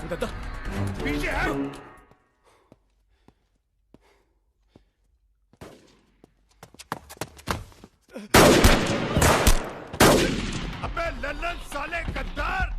दादा पीछे है। अबे लल्लन साले गद्दार।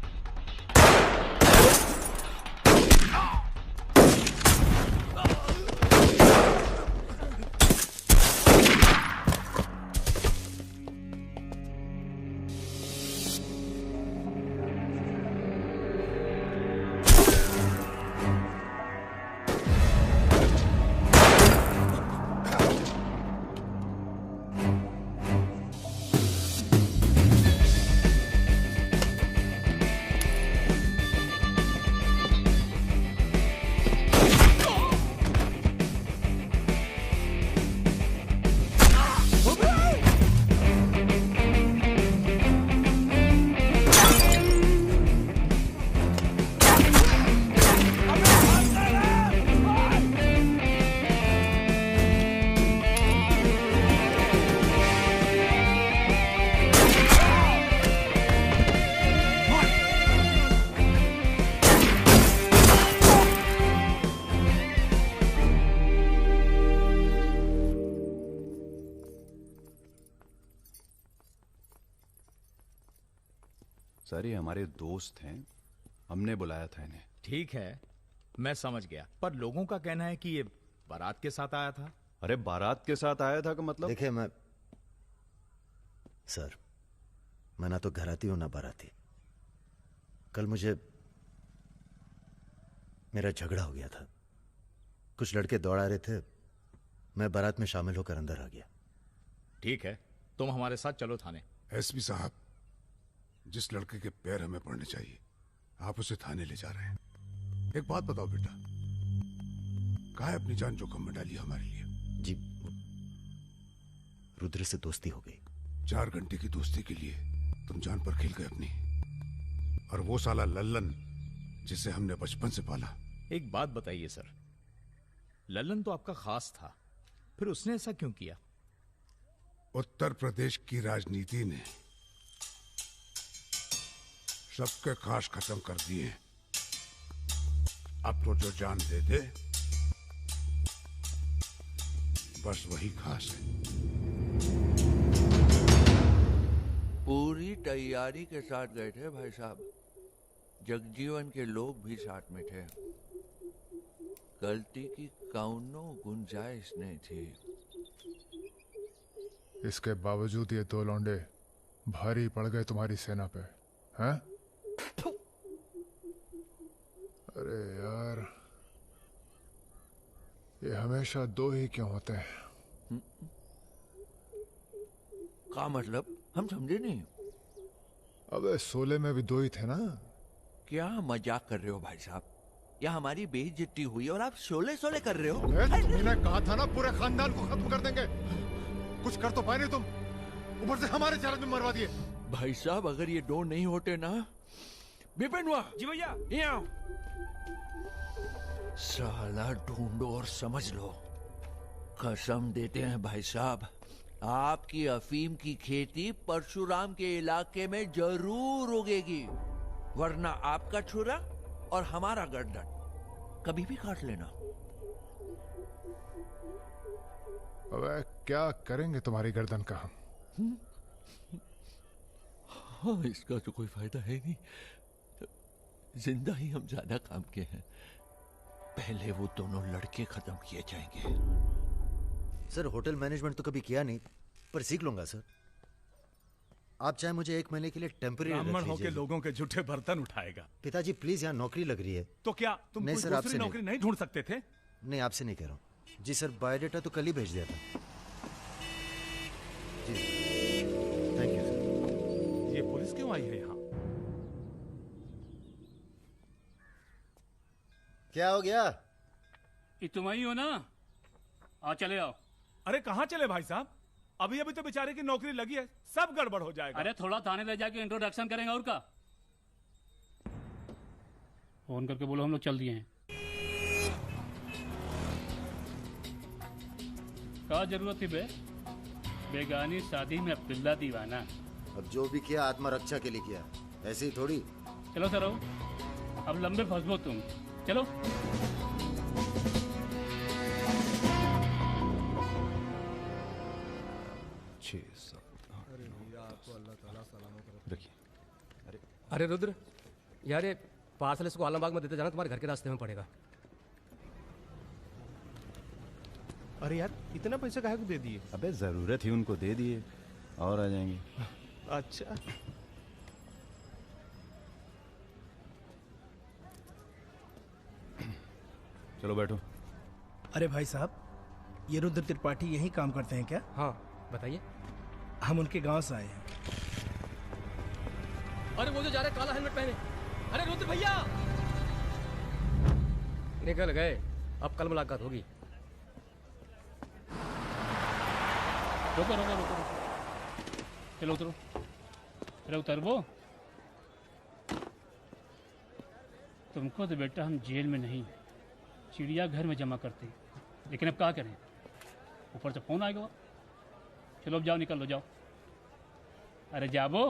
सर ये हमारे दोस्त हैं, हमने बुलाया था इन्हें। ठीक है, मैं समझ गया, पर लोगों का कहना है कि ये बारात के साथ आया था। अरे बारात के साथ आया था का मतलब? देखिए मैं ना तो घराती हूं ना बाराती। कल मुझे मेरा झगड़ा हो गया था, कुछ लड़के दौड़ा रहे थे, मैं बारात में शामिल होकर अंदर आ गया। ठीक है, तुम हमारे साथ चलो थाने। एसपी साहब, जिस लड़के के पैर हमें पड़ने चाहिए आप उसे थाने ले जा रहे हैं। एक बात बताओ बेटा, कहाँ है अपनी जान जोखिम में डाली हमारे लिए? जी, रुद्र से दोस्ती हो गई। 4 घंटे की दोस्ती के लिए तुम जान पर खेल गए अपनी, और वो साला लल्लन जिसे हमने बचपन से पाला। एक बात बताइए सर, लल्लन तो आपका खास था, फिर उसने ऐसा क्यों किया? उत्तर प्रदेश की राजनीति ने सबके खास खत्म कर दिए। अब तो जो जान दे दे बस वही खास है। पूरी तैयारी के साथ गए थे भाई साहब, जगजीवन के लोग भी साथ में थे, गलती की कौनो गुंजाइश नहीं थी। इसके बावजूद ये 2 लौंडे भारी पड़ गए तुम्हारी सेना पे, हैं? अरे यार, ये हमेशा 2 ही क्यों होते हैं? क्या मतलब? हम समझे नहीं। अबे 16 में भी 2 ही थे ना? क्या मजाक कर रहे हो भाई साहब? या हमारी बेइज्जती हुई और आप 16 कर रहे हो? तुमने कहा था ना पूरे खानदान को खत्म कर देंगे। कुछ कर तो पाए नहीं तुम, ऊपर से हमारे चार में मरवा दिए। भाई साहब अगर ये 2 नहीं होते ना। बिपिन हुआ जी भैया, यहाँ साला ढूंढो और समझ लो। कसम देते हैं भाई साहब, आपकी अफीम की खेती परशुराम के इलाके में जरूर उगेगी, वरना आपका छुरा और हमारा गर्दन कभी भी काट लेना। अबे क्या करेंगे तुम्हारी गर्दन का हम? हाँ, इसका तो कोई फायदा है नहीं, जिंदा ही हम ज्यादा काम के हैं। पहले वो दोनों लड़के खत्म किए जाएंगे। सर होटल मैनेजमेंट तो कभी किया नहीं, पर सीख लूंगा सर। आप चाहे मुझे 1 महीने के लिए टेम्परेरी ब्राह्मण होके लोगों के झूठे बर्तन उठाएगा। पिताजी प्लीज, यहाँ नौकरी लग रही है। तो क्या तुम नहीं कोई सर, दूसरी आपसे नौकरी नहीं ढूंढ सकते थे? नहीं, आपसे नहीं कह रहा हूँ जी सर। बायोडेटा तो कल ही भेज दिया था जी। Thank you sir. ये पुलिस क्यों आई है यहाँ? क्या हो गया? ये तुम ही हो ना? आ चले आओ। अरे कहाँ चले भाई साहब? अभी अभी तो बेचारे की नौकरी लगी है, सब गड़बड़ हो जाएगा। अरे थोड़ा थाने ले जाके इंट्रोडक्शन करेंगे और का। फोन करके बोलो हम लोग चल दिए हैं। क्या जरूरत थी बे? बेगानी शादी में अब्दुल्ला दीवाना। अब जो भी किया आत्मरक्षा के लिए किया, ऐसे ही थोड़ी। चलो सर आओ। अब लंबे फंसबो तुम। चलो। रखिए। अरे रुद्र, यार ये पार्सल इसको आलमबाग में देते जाना, तुम्हारे घर के रास्ते में पड़ेगा। अरे यार इतना पैसा काहे को दे दिए? अबे जरूरत ही उनको दे दिए और आ जाएंगे। अच्छा चलो बैठो। अरे भाई साहब, ये रुद्र त्रिपाठी यहीं काम करते हैं क्या? हाँ बताइए। हम उनके गांव से आए हैं। अरे वो जो जा रहे काला हेलमेट पहने, अरे रुद्र भैया निकल गए। अब कल मुलाकात होगी। रुको रुको रुको रुको। चलो उतरो। अरे उतरबो। तुमको तो बेटा हम जेल में नहीं चिड़ियाघर में जमा करते, लेकिन अब क्या करें, ऊपर से फोन आएगा। चलो अब जाओ, निकल लो, जाओ। अरे जाबो।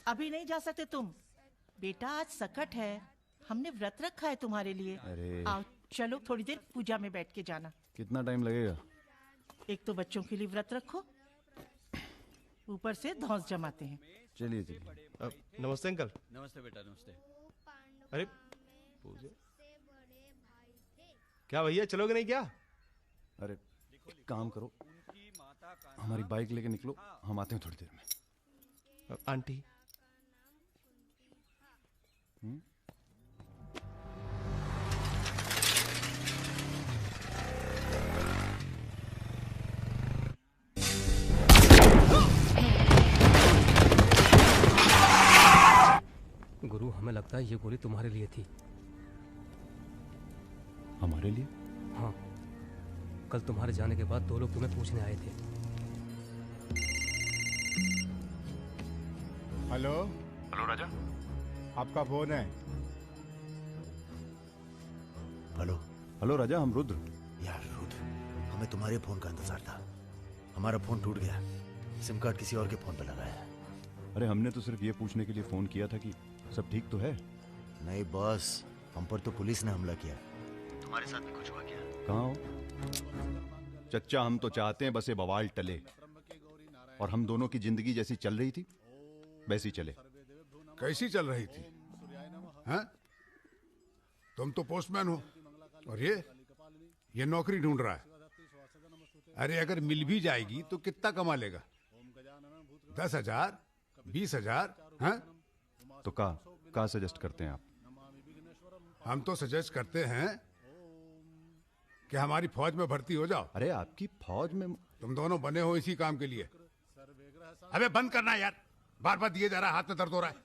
अभी नहीं जा सकते तुम बेटा, आज सकट है, हमने व्रत रखा है तुम्हारे लिए। अरे आओ चलो, थोड़ी देर पूजा में बैठ के जाना। कितना टाइम लगेगा? एक तो बच्चों के लिए व्रत रखो, ऊपर से धौंस जमाते हैं। चलिए चलिए। नमस्ते अंकल। नमस्ते बेटा, नमस्ते। अरे पूजा क्या भैया, चलोगे नहीं क्या? अरे एक काम करो, हमारी बाइक लेके निकलो, हम आते हैं थोड़ी देर में। आंटी गुरु, हमें लगता है ये गोली तुम्हारे लिए थी। हमारे लिए? हाँ, कल तुम्हारे जाने के बाद 2 लोग तुम्हें पूछने आए थे। हेलो हेलो राजा, आपका फोन है। हेलो। हेलो राजा, हम रुद्र। यार रुद्र, हमें तुम्हारे फोन का इंतजार था। हमारा फोन टूट गया, सिम कार्ड किसी और के फोन पे लगाया है। अरे हमने तो सिर्फ ये पूछने के लिए फोन किया था कि सब ठीक तो है। नहीं बॉस, हम पर तो पुलिस ने हमला किया। तुम्हारे साथ भी कुछ हुआ क्या? कहाँ हो चच्चा? हम तो चाहते हैं बस ये बवाल टले और हम दोनों की जिंदगी जैसी चल रही थी वैसी चले। कैसी चल रही थी? हैं? तुम तो पोस्टमैन हो और ये नौकरी ढूंढ रहा है। अरे अगर मिल भी जाएगी तो कितना कमा लेगा? 10,000, 20,000? हैं? तो का सजेस्ट करते हैं आप? हम तो सजेस्ट करते हैं कि हमारी फौज में भर्ती हो जाओ। अरे आपकी फौज में? तुम दोनों बने हो इसी काम के लिए। अबे बंद करना यार, बार बार दिए जा रहा है, हाथ में दर्द हो रहा है।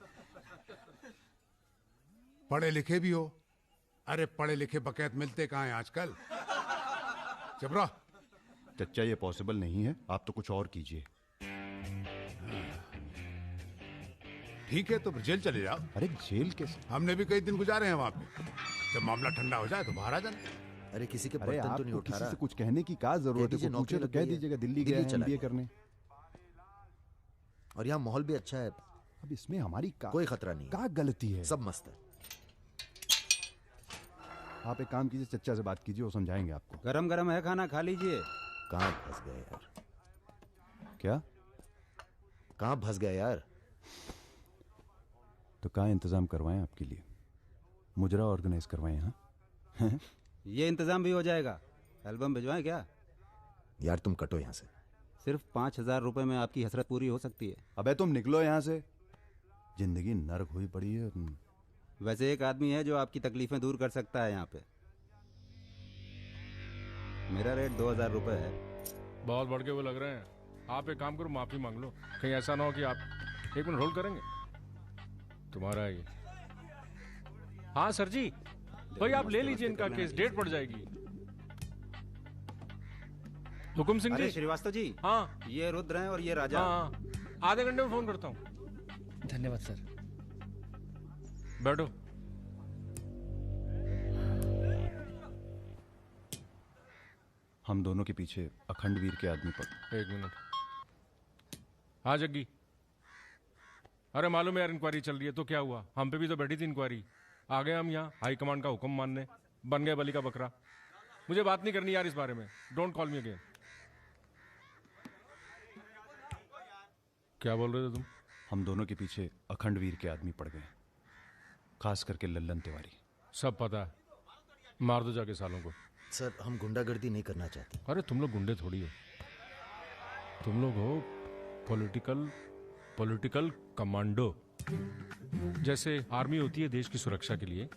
पढ़े लिखे भी हो। अरे पढ़े लिखे बकैत मिलते कहाँ हैं आजकल? चुप रहो। चच्चा ये पॉसिबल नहीं है, आप तो कुछ और कीजिए। ठीक है तो फिर जेल चले जाओ। अरे जेल कैसे? हमने भी कई दिन गुजारे हैं वहां पे। जब मामला ठंडा हो जाए तो बाहर आ जाना। अरे किसी के अरे बर्तन तो नहीं आपको उठा किसी रहा। से कुछ कहने की क्या जरूरत है? दीजिए, कोई पूछे नौकरी तो कह लग गई है। दीजिएगा दिल्ली दिल्ली गया है चला MBA गया। करने। और यहाँ माहौल भी अच्छा है। अब इसमें हमारी कोई खतरा नहीं है। क्या गलती है? सब मस्त है। आप एक काम कीजिए, चच्चा से बात कीजिए, वो समझाएंगे आपको। गरम गरम है खाना, खा लीजिए। कहाँ फंस गए यार? क्या? कहाँ फंस गए यार? तो कहाँ इंतजाम करवाएं आपके लिए? मुजरा ऑर्गेनाइज करवाएं? हाँ ये इंतजाम भी हो जाएगा। एल्बम भिजवाएं क्या? यार तुम कटो यहाँ से। सिर्फ 5,000 रुपए में आपकी हसरत पूरी हो सकती है। अबे तुम निकलो यहाँ से, जिंदगी नर्क हुई पड़ी है। वैसे एक आदमी है जो आपकी तकलीफें दूर कर सकता है यहाँ पे। मेरा रेट 2,000 रुपए है। बहुत बढ़ के वो लग रहे हैं। आप एक काम करो, माफी मांग लो। कहीं ऐसा ना हो कि आप 1 मिनट होल्ड करेंगे? तुम्हारा ये। हाँ सर जी, भाई आप ले लीजिए इनका केस, डेट पड़ जाएगी। हुकुम सिंह जी। श्रीवास्तव जी। हाँ ये रुद्र हैं और ये राजा। हाँ, आधे घंटे में फोन करता हूँ। धन्यवाद सर। बैठो। हम दोनों के पीछे अखंड वीर के आदमी पर। 1 मिनट। हाँ जग्गी। अरे मालूम है यार, इंक्वायरी चल रही है। तो क्या हुआ? हम पे भी तो बैठी थी इंक्वायरी। आ गए हम यहाँ हाई कमांड का हुक्म मानने, बन गए बलि का बकरा। मुझे बात नहीं करनी यार इस बारे में। Don't call me again. क्या बोल रहे थे तुम? हम दोनों के पीछे अखंड वीर के आदमी पड़ गए, खास करके लल्लन तिवारी। सब पता है, मार दो जाके सालों को। सर हम गुंडागर्दी नहीं करना चाहते। अरे तुम लोग गुंडे थोड़ी हो, तुम लोग हो पॉलिटिकल कमांडो। जैसे आर्मी होती है देश की सुरक्षा के लिए,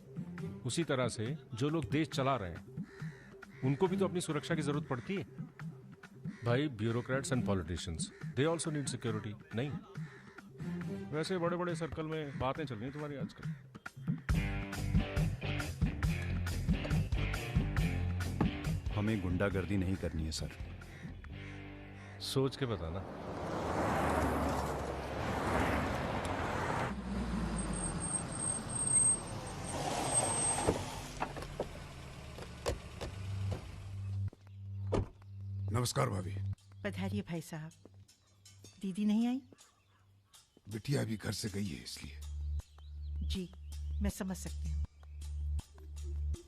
उसी तरह से जो लोग देश चला रहे हैं उनको भी तो अपनी सुरक्षा की जरूरत पड़ती है भाई। Bureaucrats and politicians, they also need security. नहीं, वैसे बड़े बड़े सर्कल में बातें चल रही तुम्हारी आजकल। हमें गुंडागर्दी नहीं करनी है सर। सोच के बताना। नमस्कार भाभी। पधारिए भाई साहब। दीदी नहीं आई? बिटिया अभी घर से गई है इसलिए। जी मैं समझ सकती हूँ।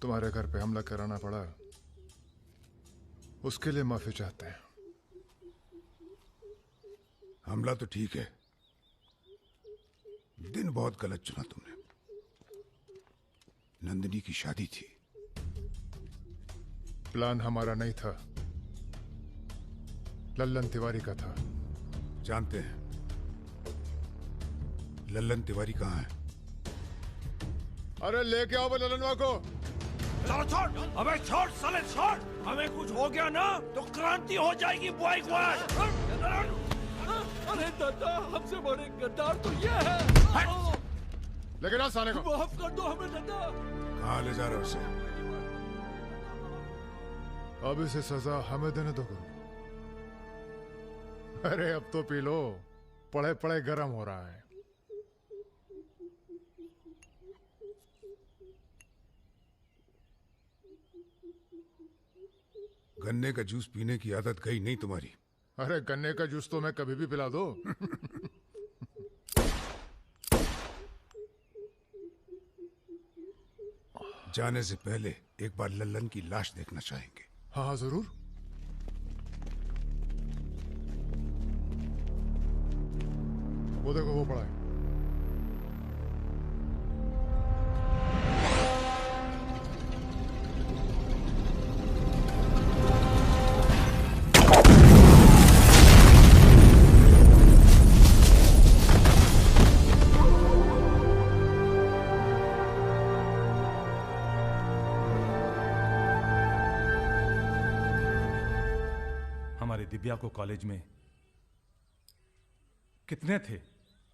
तुम्हारे घर पे हमला कराना पड़ा, उसके लिए माफी चाहते हैं। हमला तो ठीक है, दिन बहुत गलत चुना तुमने। नंदिनी की शादी थी। प्लान हमारा नहीं था, लल्लन तिवारी का था। जानते हैं लल्लन तिवारी कहाँ है? अरे लेके आओ लल्लनवा को। छोड़, अबे छोड़ साले छोड़। हमें कुछ हो गया ना तो क्रांति हो जाएगी बॉयकॉट। अरे दादा, हमसे बड़े गद्दार तो ये है। लेकिन आ साले को। माफ कर दो हमें दादा। कहाँ ले जा रहे हो उसे? अब इसे सजा हमें देने दो। अरे अब तो पी लो, पड़े पड़े गरम हो रहा है। गन्ने का जूस पीने की आदत गई नहीं तुम्हारी। अरे गन्ने का जूस तो मैं कभी भी पिला दो। जाने से पहले एक बार लल्लन की लाश देखना चाहेंगे। हाँ जरूर। वो देखो वो पड़ा है। हमारे दिव्या को कॉलेज में कितने थे?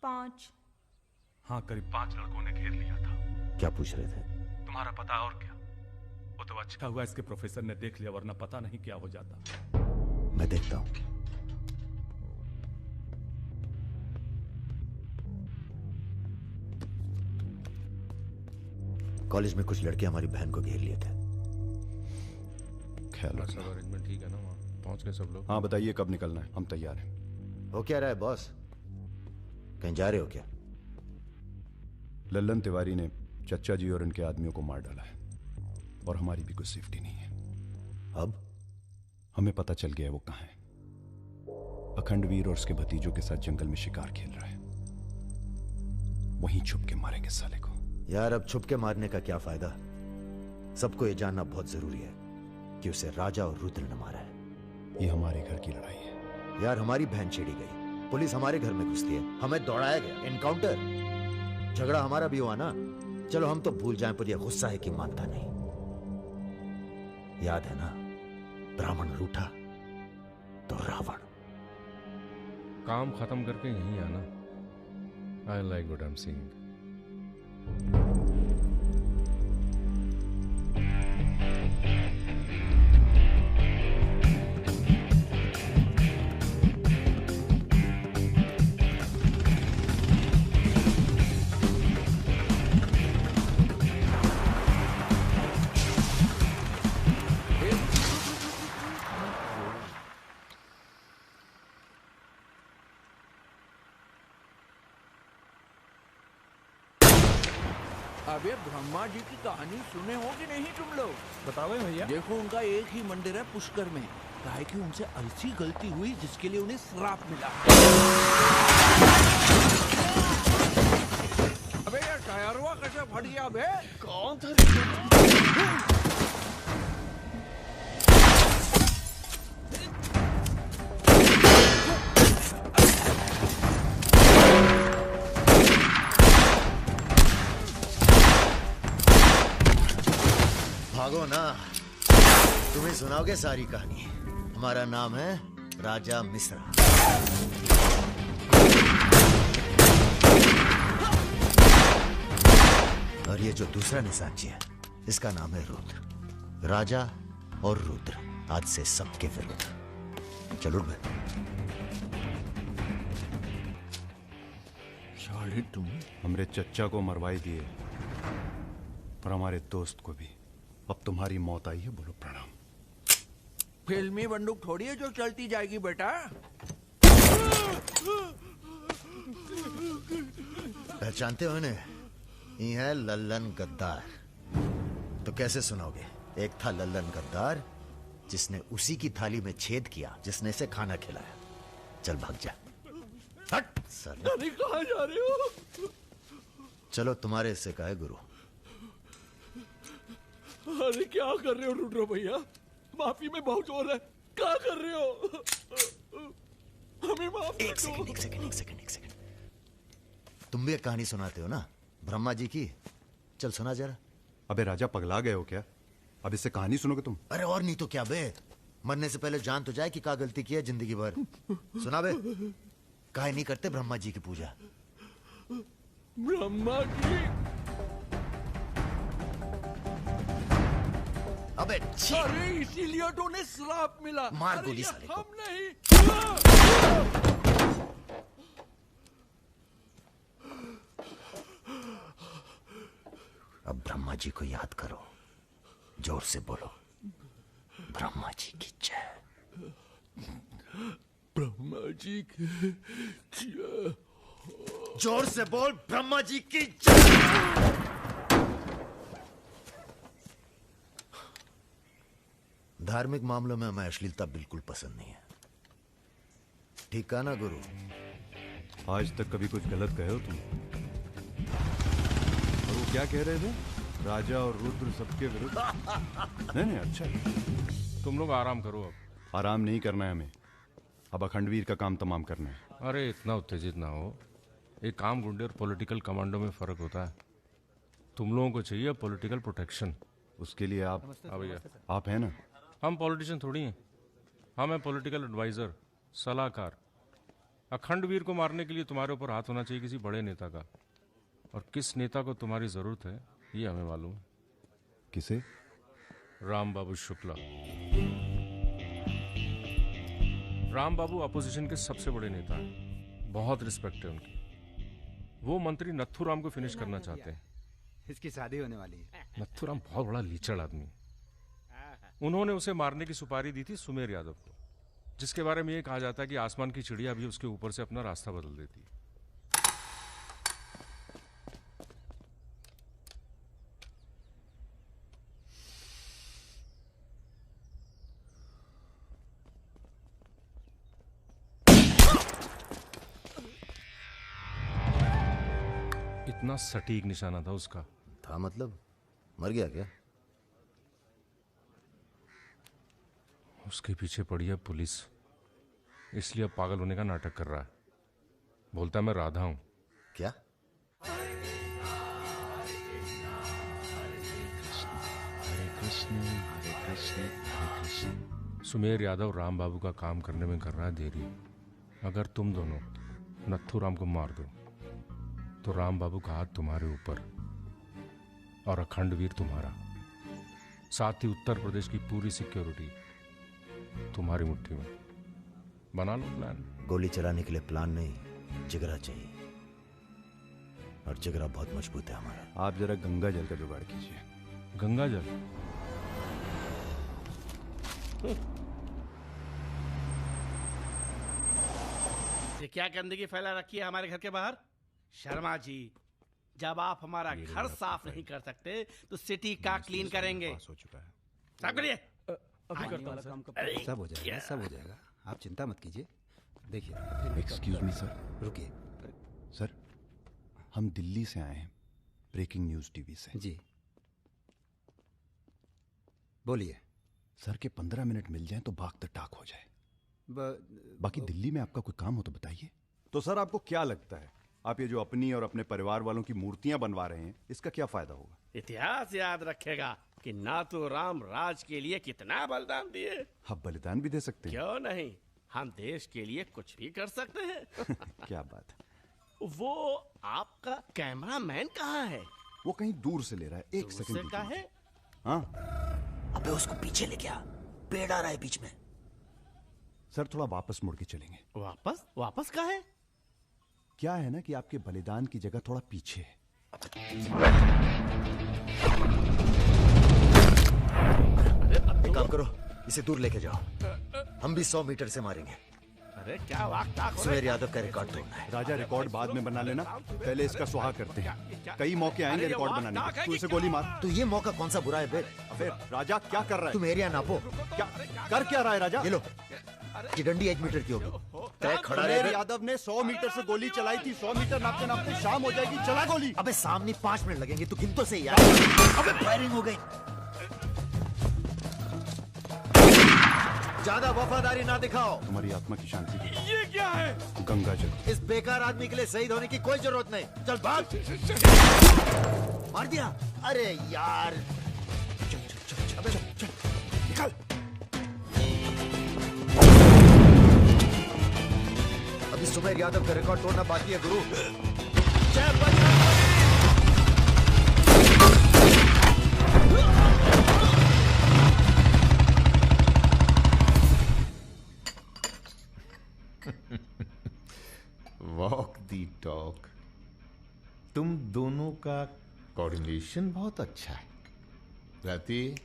5। हाँ, करीब 5 लड़कों ने घेर लिया था। क्या पूछ रहे थे? तुम्हारा पता और क्या? वो तो अच्छा हुआ इसके प्रोफेसर ने देख लिया, वरना पता नहीं क्या हो जाता। मैं देखता हूं। कॉलेज में कुछ लड़के हमारी बहन को घेर लिए थे। ख्याल सब अरेंजमेंट ठीक है ना? वहाँ पहुंच गए सब लोग? हाँ बताइए कब निकलना है, हम तैयार हैं। हो क्या रहा है बॉस? कहीं जा रहे हो क्या? लल्लन तिवारी ने चच्चा जी और इनके आदमियों को मार डाला है और हमारी भी कुछ सेफ्टी नहीं है। अब हमें पता चल गया है वो कहाँ है। अखंड वीर और उसके भतीजों के साथ जंगल में शिकार खेल रहा है। वहीं छुप के मारेंगे साले को। यार अब छुप के मारने का क्या फायदा? सबको ये जानना बहुत जरूरी है कि उसे राजा और रुद्र ने मारा है। ये हमारे घर की लड़ाई है। यार हमारी बहन छेड़ी गई, पुलिस हमारे घर में घुसती है, हमें दौड़ाया गया, एनकाउंटर, झगड़ा हमारा भी हुआ ना। चलो हम तो भूल जाएं, पर यह गुस्सा है कि मानता नहीं। याद है ना, ब्राह्मण रूठा तो रावण। काम खत्म करके यहीं आना। I like what I am seeing. अबे ब्रह्मा जी की कहानी सुने हो कि नहीं तुम लोग? बताओ भैया। देखो उनका एक ही मंदिर है पुष्कर में। काहे कि उनसे ऐसी गलती हुई जिसके लिए उन्हें श्राप मिला। अबे यार टायरवा कैसे फट गया बे? कौन था? भागो ना, तुम्हें सुनाओगे सारी कहानी। हमारा नाम है राजा मिश्रा। और ये जो दूसरा निशानची है, इसका नाम है रुद्र। राजा और रुद्र आज से सबके विरुद्ध। चलो बे। साले तुम हमरे चच्चा को मरवाई दिए और हमारे दोस्त को भी। अब तुम्हारी मौत आई है, बोलो प्रणाम। फिल्मी बंदूक थोड़ी है जो चलती जाएगी बेटा। पहचानते हो इन्हें? ये है लल्लन गद्दार। तो कैसे सुनाओगे? एक था लल्लन गद्दार जिसने उसी की थाली में छेद किया जिसने इसे खाना खिलाया। चल भाग जा। हट साले। अरे कहाँ जा रहे हो? चलो तुम्हारे हिस्से का है गुरु। अरे क्या कर रहे हो रुद्र भैया? माफी में बहुत जोर है। क्या कर रहे हो? हमें माफ कर दो। एक सेकंड। तुम भी एक कहानी सुनाते हो ना ब्रह्मा जी की? चल सुना जरा। अबे राजा पगला गए हो क्या? अब इससे कहानी सुनोगे तुम? अरे और नहीं तो क्या बे, मरने से पहले जान तो जाए कि क्या गलती की है जिंदगी भर। सुना बे। काहे नहीं करते ब्रह्मा जी की पूजा? ब्रह्मा जी? अबे अरे इसीलिए तो उन्हें श्राप मिला। मार गोली साले को। हम नहीं। अब ब्रह्मा जी को याद करो, जोर से बोलो। ब्रह्मा जी की जय। ब्रह्मा जी की जय। जोर से बोल, ब्रह्मा जी की जय। धार्मिक मामलों में हमें अश्लीलता बिल्कुल पसंद नहीं है। ठीक कहा ना गुरु? आज तक कभी कुछ गलत कहे हो तुम? और वो क्या कह रहे थे? राजा और रुद्र सबके विरुद्ध। नहीं अच्छा है। तुम लोग आराम करो। अब आराम नहीं करना है हमें, अब अखंडवीर का काम तमाम करना है। अरे इतना उत्तेजित ना हो। एक काम गुंडे और पॉलिटिकल कमांडो में फर्क होता है। तुम लोगों को चाहिए पॉलिटिकल प्रोटेक्शन। उसके लिए आप भैया आप हैं ना? हम पॉलिटिशियन थोड़ी हैं, हम हैं पॉलिटिकल एडवाइजर, सलाहकार। अखंडवीर को मारने के लिए तुम्हारे ऊपर हाथ होना चाहिए किसी बड़े नेता का, और किस नेता को तुम्हारी जरूरत है ये हमें मालूम है। किसे? राम बाबू शुक्ला। राम बाबू अपोजिशन के सबसे बड़े नेता हैं, बहुत रिस्पेक्ट है उनकी। वो मंत्री नथुराम को फिनिश करना चाहते हैं। इसकी शादी होने वाली है। नथुराम बहुत बड़ा लीचड़ आदमी। उन्होंने उसे मारने की सुपारी दी थी सुमेर यादव को, जिसके बारे में ये कहा जाता है कि आसमान की चिड़िया भी उसके ऊपर से अपना रास्ता बदल देती है। इतना सटीक निशाना था उसका। था मतलब? मर गया क्या? उसके पीछे पड़ी है पुलिस, इसलिए अब पागल होने का नाटक कर रहा है। बोलता है मैं राधा हूं। क्या? सुमेर यादव राम बाबू का काम करने में कर रहा है देरी। अगर तुम दोनों नथुराम को मार दो तो राम बाबू का हाथ तुम्हारे ऊपर और अखंडवीर तुम्हारा, साथ ही उत्तर प्रदेश की पूरी सिक्योरिटी तुम्हारी मुट्ठी में। बना लो प्लान। गोली चलाने के लिए प्लान नहीं, जिगरा चाहिए, और जिगरा बहुत मजबूत है हमारा। आप जरा गंगा जल का जुगाड़ कीजिए। गंगा जल? ये क्या गंदगी फैला रखी है हमारे घर के बाहर? शर्मा जी, जब आप हमारा घर साफ नहीं कर सकते तो सिटी का क्लीन करेंगे। हो चुका है। साफ करिए। सब हो जाएगा, सब हो जाएगा, आप चिंता मत कीजिए। देखिए, एक्सक्यूज मी सर। रुकिए सर, हम दिल्ली से आए हैं, ब्रेकिंग न्यूज टीवी से। जी बोलिए। सर के 15 मिनट मिल जाएं तो बाग द टाक हो जाए। बाकी दिल्ली में आपका कोई काम हो तो बताइए। तो सर आपको क्या लगता है, आप ये जो अपनी और अपने परिवार वालों की मूर्तियां बनवा रहे हैं, इसका क्या फायदा होगा? इतिहास याद रखेगा कि नाथुराम राज के लिए कितना बलिदान दिए। आप बलिदान भी दे सकते हैं? क्यों नहीं, हम देश के लिए कुछ भी कर सकते हैं। क्या बात है। वो आपका कैमरामैन कहाँ है? वो कहीं दूर से ले रहा है, एक सेकंड का है। हाँ, अबे उसको पीछे ले गया, पेड़ आ रहा है बीच में। सर थोड़ा वापस मुड़ के चलेंगे। वापस? वापस का है? क्या है ना कि आपके बलिदान की जगह थोड़ा पीछे है। एक काम करो, इसे दूर लेके जाओ, हम भी 100 मीटर से मारेंगे। अरे क्या वाक़ सुमेर यादव का रिकॉर्ड तोड़ना है। राजा रिकॉर्ड बाद में बना लेना, पहले इसका सुहा करते हैं। कई मौके आएंगे रिकॉर्ड बनाने के। तू इसे गोली मार। तो ये मौका कौन सा बुरा है बे? अबे राजा क्या कर रहा है? तुम एरिया नापो। क्या कर क्या रहा है राजा? ये लो, ये डंडी 1 मीटर की होगी। तय खड़ा सुमेर यादव ने 100 मीटर से गोली चलाई थी। 100 मीटर नापते नापते शाम हो जाएगी, चला गोली। अबे सामने 5 मिनट लगेंगे, तू गिन तो सही यार। अबे फायरिंग हो गई। ज्यादा वफादारी ना दिखाओ। तुम्हारी आत्मा की शांति के लिए। ये क्या है? गंगा जल। इस बेकार आदमी के लिए शहीद होने की कोई जरूरत नहीं। चल भाग। मार दिया? अरे यार, चल चल चल चल चल, निकल। अभी सुमेर यादव का रिकॉर्ड तोड़ना बाकी है गुरु। जय बजरंगबली। वॉक दी टॉक। तुम दोनों का कोऑर्डिनेशन बहुत अच्छा है। रति,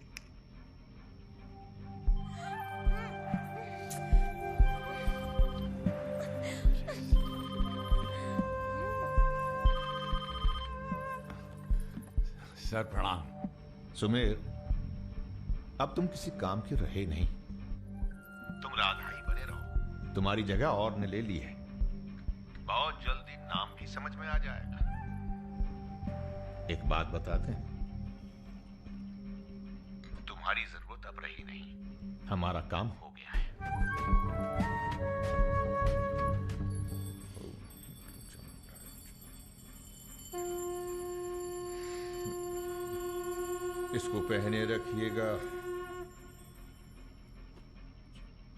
सर प्रणाम। सुमेर, अब तुम किसी काम के रहे नहीं, तुम राधा ही बने रहो। तुम्हारी जगह और ने ले ली है, बहुत जल्दी नाम भी समझ में आ जाएगा। एक बात बताते हैं, तुम्हारी जरूरत अब रही नहीं, हमारा काम हो गया है। इसको पहने रखिएगा,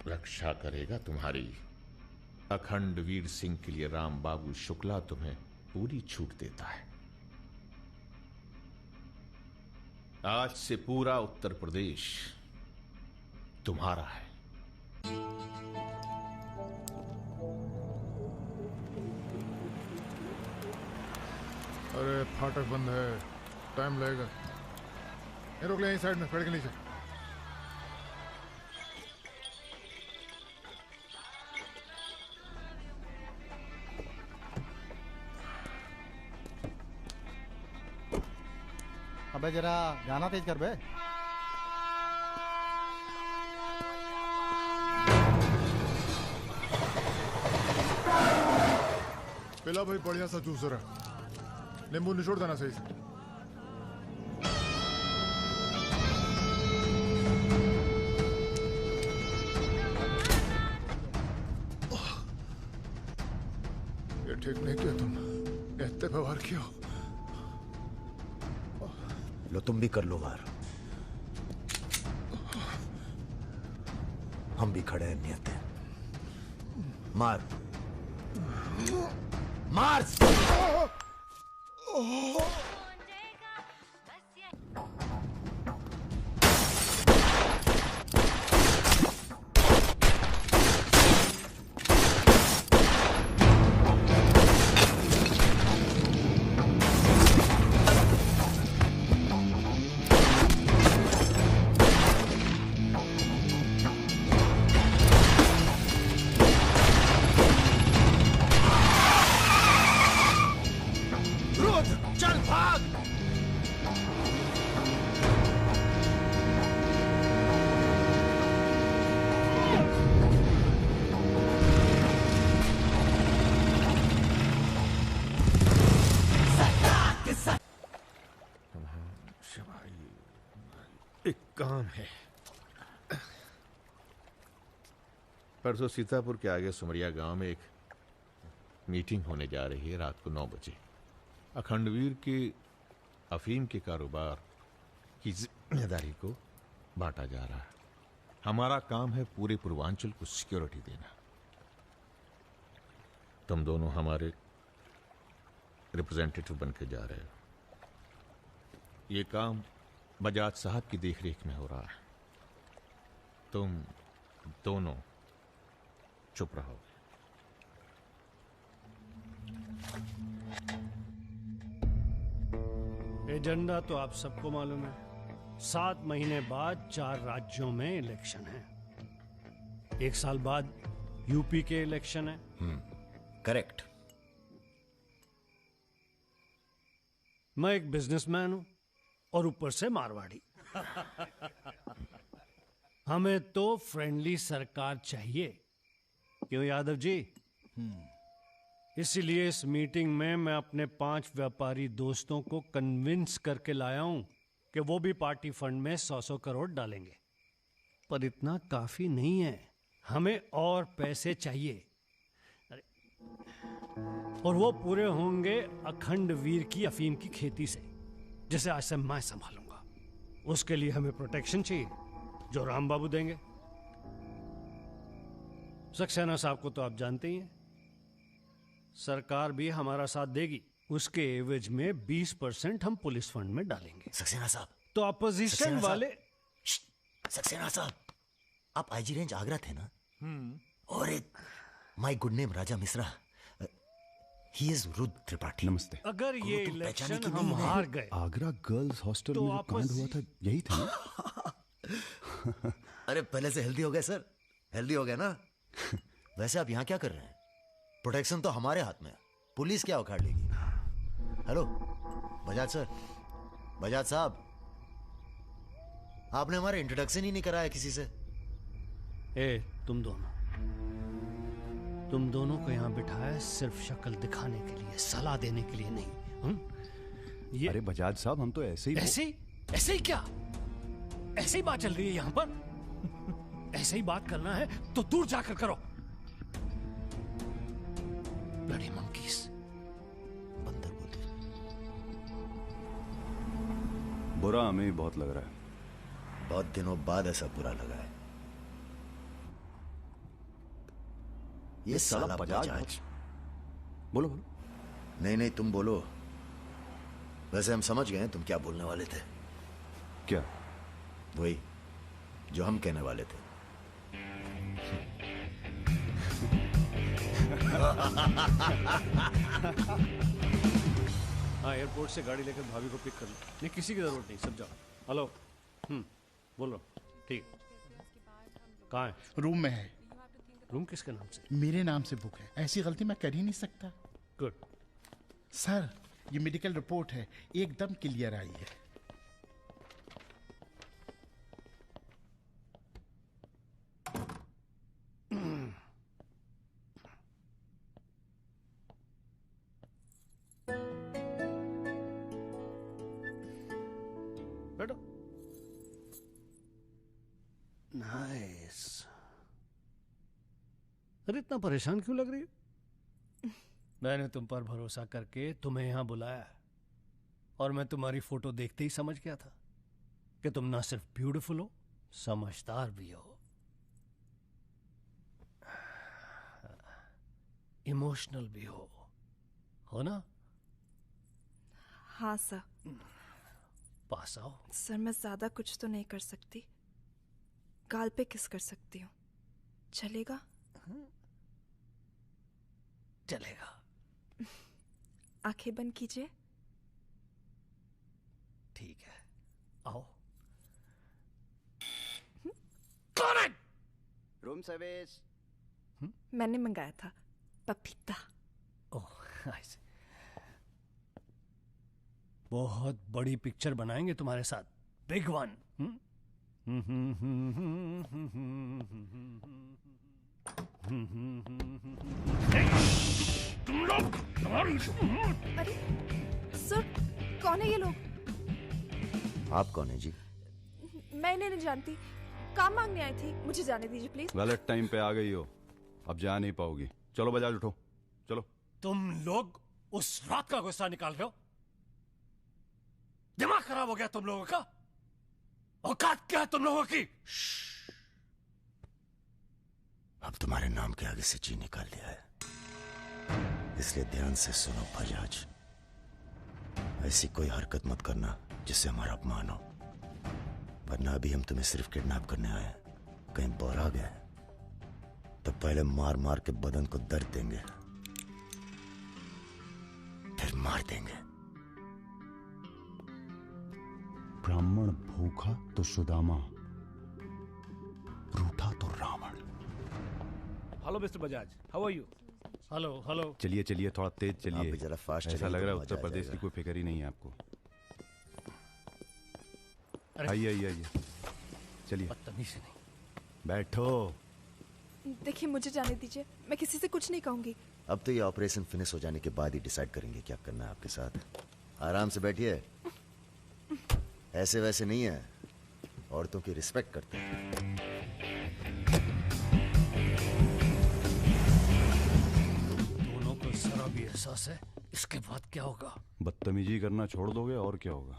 रक्षा करेगा तुम्हारी। अखंड वीर सिंह के लिए राम बाबू शुक्ला तुम्हें पूरी छूट देता है। आज से पूरा उत्तर प्रदेश तुम्हारा है। अरे फाटक बंद है, टाइम लगेगा। ये रोक ले यहीं साइड में, पेड़ के नीचे। अबे जरा गाना तेज कर बे। पिला भाई बढ़िया सा जूस रहा, नींबू निचोड़ देना सही से। ये ठीक नहीं किया तुम, इतने व्यवहार किया। लो तुम भी कर लो वार, हम भी खड़े हैं नियत है। मार मार। एक काम है, परसों सीतापुर के आगे सुमरिया गांव में एक मीटिंग होने जा रही है रात को 9 बजे। अखंडवीर के अफीम के कारोबार की जिम्मेदारी को बांटा जा रहा है। हमारा काम है पूरे पूर्वांचल को सिक्योरिटी देना। तुम दोनों हमारे रिप्रेजेंटेटिव बनकर जा रहे हो। ये काम बजाज साहब की देखरेख में हो रहा है। तुम दोनों चुप रहो। एजेंडा तो आप सबको मालूम है। 7 महीने बाद 4 राज्यों में इलेक्शन है। 1 साल बाद यूपी के इलेक्शन है। करेक्ट। मैं एक बिजनेसमैन हूं और ऊपर से मारवाड़ी। हमें तो फ्रेंडली सरकार चाहिए, क्यों यादव जी? इसीलिए इस मीटिंग में मैं अपने 5 व्यापारी दोस्तों को कन्विंस करके लाया हूं कि वो भी पार्टी फंड में 100-100 करोड़ डालेंगे। पर इतना काफी नहीं है, हमें और पैसे चाहिए। और वो पूरे होंगे अखंड वीर की अफीम की खेती से, जिसे आज से मैं संभालूंगा। उसके लिए हमें प्रोटेक्शन चाहिए, जो राम बाबू देंगे। सक्सेना साहब को तो आप जानते ही हैं। सरकार भी हमारा साथ देगी। उसके एवज में 20% हम पुलिस फंड में डालेंगे। सक्सेना साहब तो अपोजिशन वाले। सक्सेना साहब, आप आईजी रेंज आगरा थे ना? और एक my good name Raja Mishra, he is Rudra Tripathi. नमस्ते। अगर ये इलेक्शन हम हार गए, आगरा गर्ल्स हॉस्टल में जो कांड हुआ था यही था ना? अरे पहले से हेल्दी हो गए सर, हेल्दी हो गए ना। वैसे आप यहाँ क्या कर रहे हैं? प्रोटेक्शन तो हमारे हाथ में है, पुलिस क्या उखाड़ लेगी। हेलो बजाज सर, बजाज साहब, आपने हमारा इंट्रोडक्शन ही नहीं कराया किसी से। तुम दोनों को यहाँ बिठाया सिर्फ शक्ल दिखाने के लिए, सलाह देने के लिए नहीं। ये अरे बजाज साहब, हम तो ऐसे ही क्या? ऐसे ही बात चल रही है यहाँ पर। ऐसे ही बात करना है तो दूर जाकर करो। Bloody monkeys. बंदर बोलते। बुरा हमें भी बहुत लग रहा है। बहुत दिनों बाद ऐसा बुरा लगा है। ये साला बजाज। बोलो। नहीं, तुम बोलो। वैसे हम समझ गए तुम क्या बोलने वाले थे। क्या? वही जो हम कहने वाले थे। हाँ, एयरपोर्ट से गाड़ी लेकर भाभी को पिक कर लो। नहीं, किसी की जरूरत नहीं, सब जाओ। हेलो। बोलो। ठीक। कहाँ है? रूम में है। रूम किसके नाम से? मेरे नाम से बुक है। ऐसी गलती मैं कर ही नहीं सकता। गुड। सर, ये मेडिकल रिपोर्ट है, एकदम क्लियर आई है। बैठो। नाइस। अरे इतना परेशान क्यों लग रही हो? मैंने तुम पर भरोसा करके तुम्हें यहां बुलाया और मैं तुम्हारी फोटो देखते ही समझ गया था कि तुम ना सिर्फ ब्यूटीफुल हो, समझदार भी हो, इमोशनल भी हो ना? हाँ सर। पास आओ। सर, मैं ज्यादा कुछ तो नहीं कर सकती। गाल पे किस कर सकती हूँ, चलेगा? चलेगा। आंखें बंद कीजिए। ठीक है, आओ। कौन है? Room service. मैंने मंगाया था, पपीता। ओह, ऐसे। बहुत बड़ी पिक्चर बनाएंगे तुम्हारे साथ, बिग वन। तुम लोग। अरे सर, कौन है ये लोग? आप कौन है जी? मैं इन्हें नहीं जानती, काम मांगने आई थी। मुझे जाने दीजिए प्लीज। गलत टाइम पे आ गई हो, अब जा नहीं पाओगी। चलो बजाज, उठो, चलो। तुम लोग उस रात का गुस्सा निकाल रहे हो? दिमाग खराब हो गया तुम लोगों का? औकात क्या है तुम लोगों की? अब तुम्हारे नाम के आगे से जी निकाल लिया है, इसलिए ध्यान से सुनो बजाज। ऐसी कोई हरकत मत करना जिससे हमारा अपमान हो, वरना अभी हम तुम्हें सिर्फ किडनैप करने आए हैं। कहीं बौरा गए तो पहले मार मार के बदन को दर्द देंगे, फिर मार देंगे। ब्राह्मण भूखा तो सुदामा, रूठा तो Ravan. Hello mister Bajaj, how are you? Hello. चलिए चलिए, थोड़ा तेज चलिए। जरा फास्ट। ऐसा लग रहा है उत्तर प्रदेश की कोई फिक्र ही नहीं है आपको। आइए, चलिए। बदतमीजी नहीं। बैठो। देखिए, मुझे जाने दीजिए, मैं किसी से कुछ नहीं कहूंगी। अब तो ये ऑपरेशन फिनिश हो जाने के बाद ही डिसाइड करेंगे क्या करना है आपके साथ। आराम से बैठिए, ऐसे वैसे नहीं है, औरतों की रिस्पेक्ट करते हैं। दोनों को जरा भी एहसास है इसके बाद क्या होगा? बदतमीजी करना छोड़ दोगे और क्या होगा?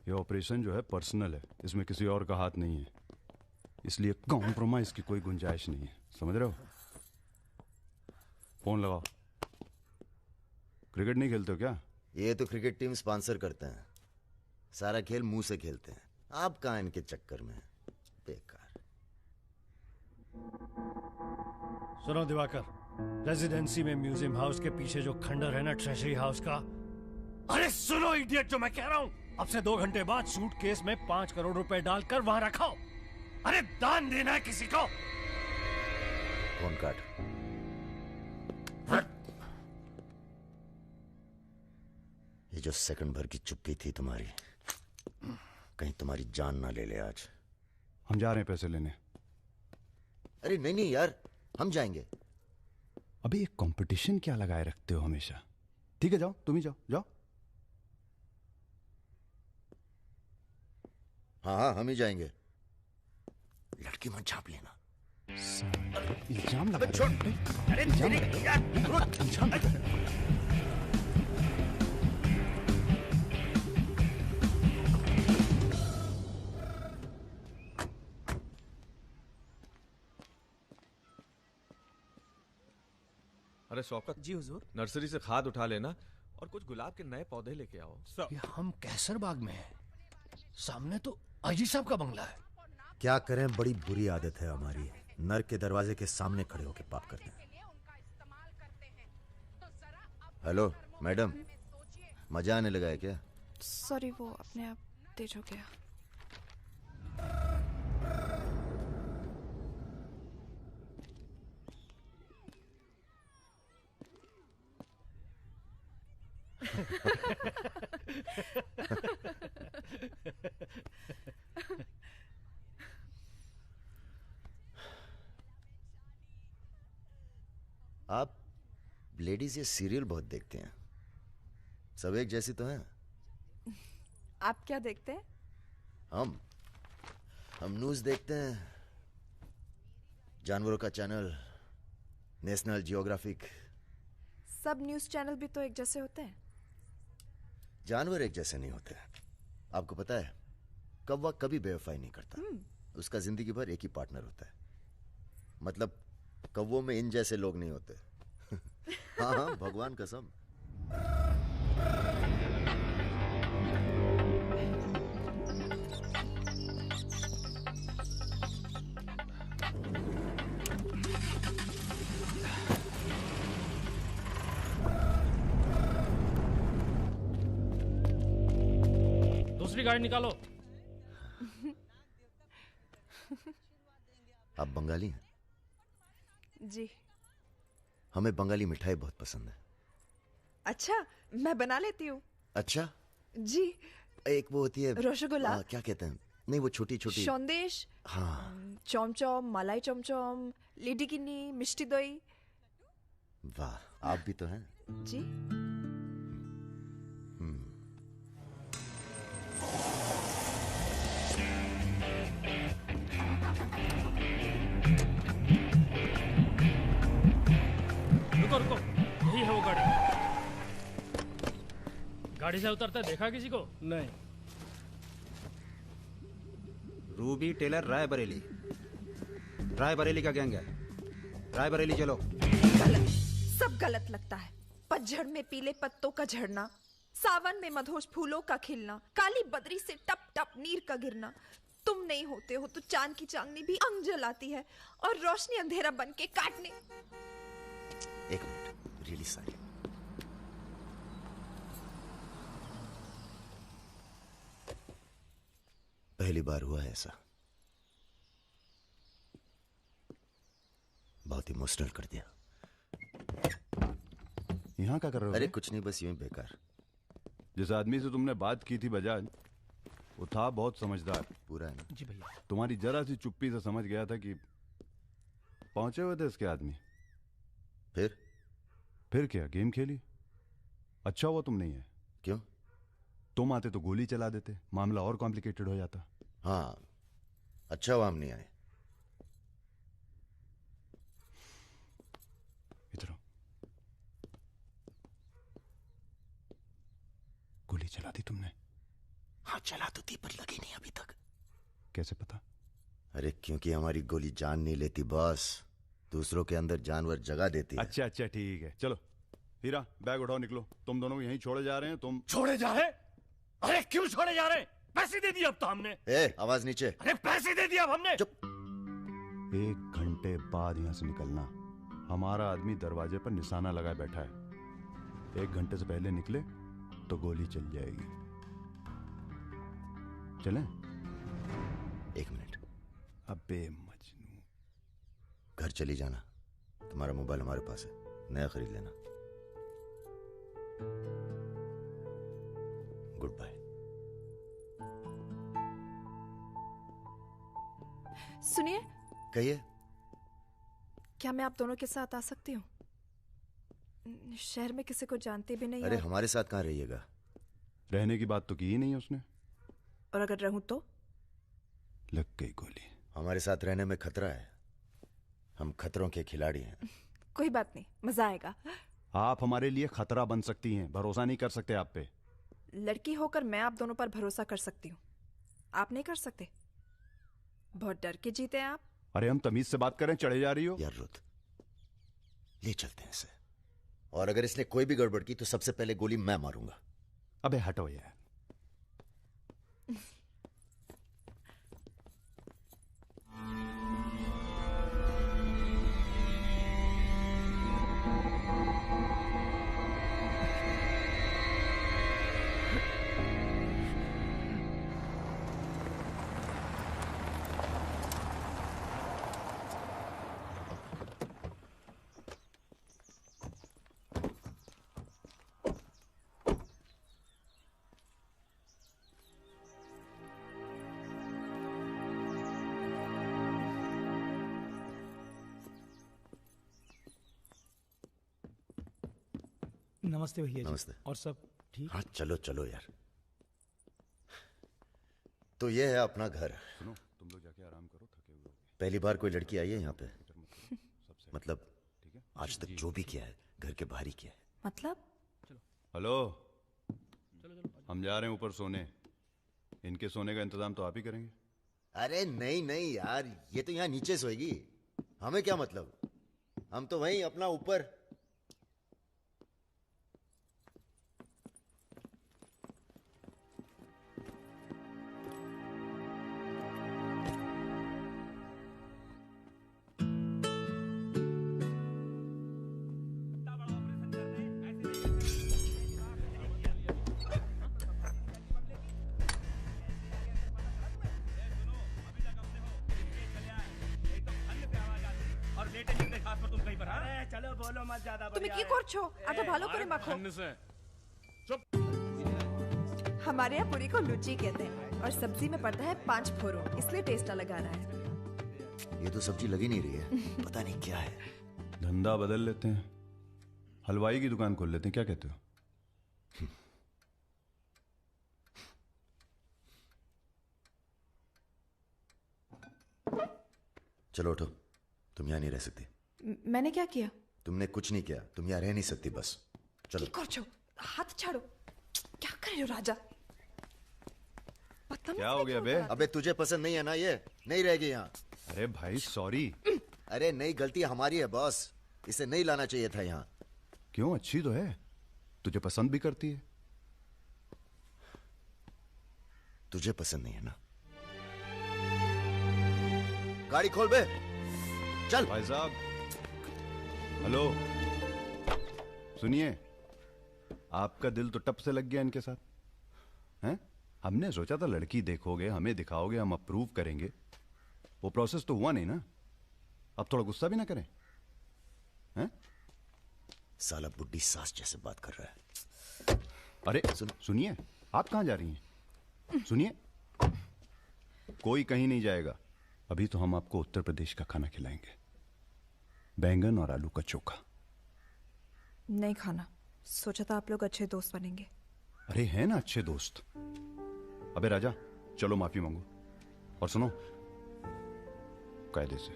ये ऑपरेशन जो है पर्सनल है, इसमें किसी और का हाथ नहीं है, इसलिए कॉम्प्रोमाइज की कोई गुंजाइश नहीं है, समझ रहे हो? फोन लगाओ। क्रिकेट नहीं खेलते हो क्या? ये तो क्रिकेट टीम स्पॉन्सर करते हैं, सारा खेल मुंह से खेलते हैं। आप कहां इनके चक्कर में? बेकार। सुनो दिवाकर, रेजिडेंसी में म्यूजियम हाउस के पीछे जो खंडर है ना ट्रेजरी हाउस का, अरे सुनो इडियट, जो मैं कह रहा हूं, अब से 2 घंटे बाद सूटकेस में 5 करोड़ रुपए डालकर वहां रखाओ। अरे दान देना है किसी को। फोन काट। ये जो सेकंड भर की चुप्पी थी तुम्हारी, कहीं तुम्हारी जान ना ले ले आज। हम जा रहे हैं पैसे लेने। अरे नहीं नहीं यार, हम जाएंगे। अभी एक कंपटीशन क्या लगाए रखते हो हमेशा। ठीक है, जाओ, तुम ही जाओ, जाओ। हाँ हाँ, हम ही जाएंगे। लड़की मत झाप लेना। इल्जाम लगा छोड़। अरे तेरे यार, इल्जाम लगा। अरे शौकत जी हुजूर। नर्सरी से खाद उठा लेना और कुछ गुलाब के नए पौधे लेके आओ। ये हम कैसर बाग में हैं। सामने तो आईजी साहब का बंगला है। क्या करें, बड़ी बुरी आदत है हमारी। नर के दरवाजे के सामने खड़े होकर पाप करते हैं। हेलो मैडम, मजा आने लगा है क्या? सॉरी, वो अपने आप तेज हो गया। आप लेडीज ये सीरियल बहुत देखते हैं, सब एक जैसी तो हैं। आप क्या देखते हैं? हम न्यूज देखते हैं, जानवरों का चैनल, नेशनल जियोग्राफिक। सब न्यूज चैनल भी तो एक जैसे होते हैं। जानवर एक जैसे नहीं होते। आपको पता है, कौवा कभी बेवफाई नहीं करता। उसका जिंदगी भर एक ही पार्टनर होता है। मतलब कौवों में इन जैसे लोग नहीं होते। हाँ हाँ, भगवान कसम। दूसरी गाड़ी निकालो। आप बंगाली हैं? जी। हमें बंगाली मिठाई बहुत पसंद है। अच्छा, मैं बना लेती हूँ। अच्छा जी। एक वो होती है रसगुल्ला। क्या कहते हैं? नहीं, वो छोटी छोटी। संदेश। हाँ। चमचम, मलाई चमचम, लेडी किन्नी, मिष्टी दही। वाह, आप भी तो हैं। जी। रुको रुको, यही है वो गाड़ी। गाड़ी से उतरते देखा किसी को? नहीं। Ruby Taylor Raebareli. रायबरेली का गैंग है। रायबरेली चलो। गलत, सब गलत लगता है। पतझड़ में पीले पत्तों का झड़ना, सावन में मधोश फूलों का खिलना, काली बदरी से टप टप नीर का गिरना। तुम नहीं होते हो तो चांद की चांदनी भी अंग जलाती है और रोशनी अंधेरा बन के काटने। एक मिनट, रियली सॉरी। पहली बार हुआ है ऐसा। बहुत इमोशनल कर दिया। यहाँ क्या कर रहे हो? अरे कुछ नहीं, बस यूं ही बेकार। जिस आदमी से तुमने बात की थी बजाज, वो था बहुत समझदार। पूरा है ना? जी भैया। तुम्हारी जरा सी चुप्पी से समझ गया था कि पहुंचे हुए थे इसके आदमी। फिर क्या, गेम खेली। अच्छा हुआ तुम नहीं है। क्यों? तुम आते तो गोली चला देते, मामला और कॉम्प्लिकेटेड हो जाता। हाँ, अच्छा हुआ हम नहीं आए। इधर आओ। गोली चला दी तुमने? हाँ चला तो थी, पर लगी नहीं अभी तक। कैसे पता? अरे क्योंकि हमारी गोली जान नहीं लेती बॉस, दूसरों के अंदर जानवर जगा देती है। अच्छा अच्छा ठीक है, चलो हीरा बैग उठाओ, निकलो। तुम दोनों को यहीं छोड़े जा रहे हैं। तुम छोड़े जा रहे? अरे क्यों छोड़े जा रहे? पैसे दे दिए अब तो हमने। आवाज नीचे। अरे पैसे दे दिए अब हमने। चुप। 1 घंटे बाद यहां से निकलना। हमारा आदमी दरवाजे पर निशाना लगाए बैठा है। 1 घंटे से पहले निकले तो गोली चल जाएगी। चलें? 1 मिनट। अबे मजनू, घर चली जाना। तुम्हारा मोबाइल हमारे पास है, नया खरीद लेना। Goodbye. सुनिए, कहिए। क्या मैं आप दोनों के साथ आ सकती हूँ? शहर में किसी को जानते भी नहीं। अरे हमारे साथ कहाँ रहिएगा? रहने की बात तो की ही नहीं उसने। और अगर रहूं तो? लग गई गोली। हमारे साथ रहने में खतरा है, हम खतरों के खिलाड़ी हैं। कोई बात नहीं, मजा आएगा। आप हमारे लिए खतरा बन सकती हैं, भरोसा नहीं कर सकते आप पे। लड़की होकर मैं आप दोनों पर भरोसा कर सकती हूँ, आप नहीं कर सकते। बहुत डर के जीते हैं आप। अरे हम तमीज से बात करें, चढ़े जा रही हो। यार रुत, ले चलते हैं इसे, और अगर इसने कोई भी गड़बड़ की तो सबसे पहले गोली मैं मारूंगा। अबे हटो यार। नमस्ते भैया जी। नमस्ते। और सब ठीक? हाँ चलो चलो यार। तो ये है अपना घर। सुनो, तुम लोग जाके आराम करो, थके हुए हो। पहली बार कोई लड़की आई है यहाँ पे? मतलब आज तक जो भी किया है घर के बाहर ही किया है। मतलब? हेलो, हम जा रहे हैं ऊपर सोने। इनके सोने का इंतजाम तो आप ही करेंगे। अरे नहीं नहीं यार, ये तो यहाँ नीचे सोएगी, हमें क्या मतलब, हम तो वहीं अपना ऊपर। তুমি কি করছো? আটা ভালো করে মাখো। हमारे यहाँ पूरी को लुची कहते हैं और सब्जी में पड़ता है 5 फोरन, इसलिए टेस्ट अलग आ रहा है। ये तो सब्जी लगी नहीं रही है, पता नहीं क्या है। धंधा बदल लेते हैं, हलवाई की दुकान खोल लेते हैं, क्या कहते हो? चलो उठो, तुम यहाँ नहीं रह सकती। मैंने क्या किया? तुमने कुछ नहीं किया, तुम यहाँ रह नहीं सकती, बस चलो। हाथ छाड़ो। क्या कर रहे हो राजा? क्या हो गया बे? अबे तुझे पसंद नहीं है ना, ये नहीं रहेगी यहाँ। अरे भाई सॉरी। अरे नहीं, गलती हमारी है बॉस, इसे नहीं लाना चाहिए था यहाँ। क्यों, अच्छी तो है, तुझे पसंद भी करती है। तुझे पसंद नहीं है ना? गाड़ी खोल बे, चल। भाई साहब, हेलो, सुनिए, आपका दिल तो टप से लग गया इनके साथ, हैं? हमने सोचा था लड़की देखोगे, हमें दिखाओगे, हम अप्रूव करेंगे। वो प्रोसेस तो हुआ नहीं ना। अब थोड़ा गुस्सा भी ना करें, हैं? साला बुड्ढी सास जैसे बात कर रहा है। अरे सुनिए, आप कहाँ जा रही हैं? सुनिए, कोई कहीं नहीं जाएगा। अभी तो हम आपको उत्तर प्रदेश का खाना खिलाएंगे, बैंगन और आलू का चोखा। नहीं खाना, सोचा था आप लोग अच्छे दोस्त बनेंगे। अरे हैं ना अच्छे दोस्त। अबे राजा, चलो माफी मांगो, और सुनो, कायदे से।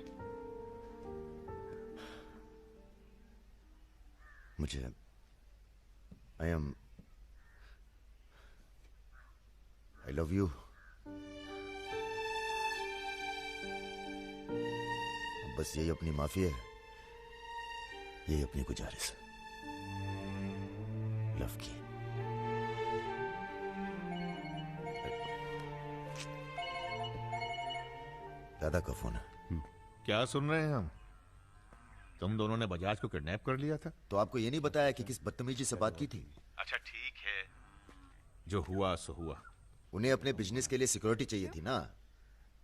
मुझे आई लव यू। बस यही अपनी माफी है, यही अपनी गुजारिश है लव की। दादा का फोन है। क्या सुन रहे हैं हम? तुम दोनों ने बजाज को किडनैप कर लिया था? तो आपको ये नहीं बताया कि किस बदतमीजी से बात की थी? अच्छा ठीक है, जो हुआ सो हुआ। उन्हें अपने बिजनेस के लिए सिक्योरिटी चाहिए थी ना,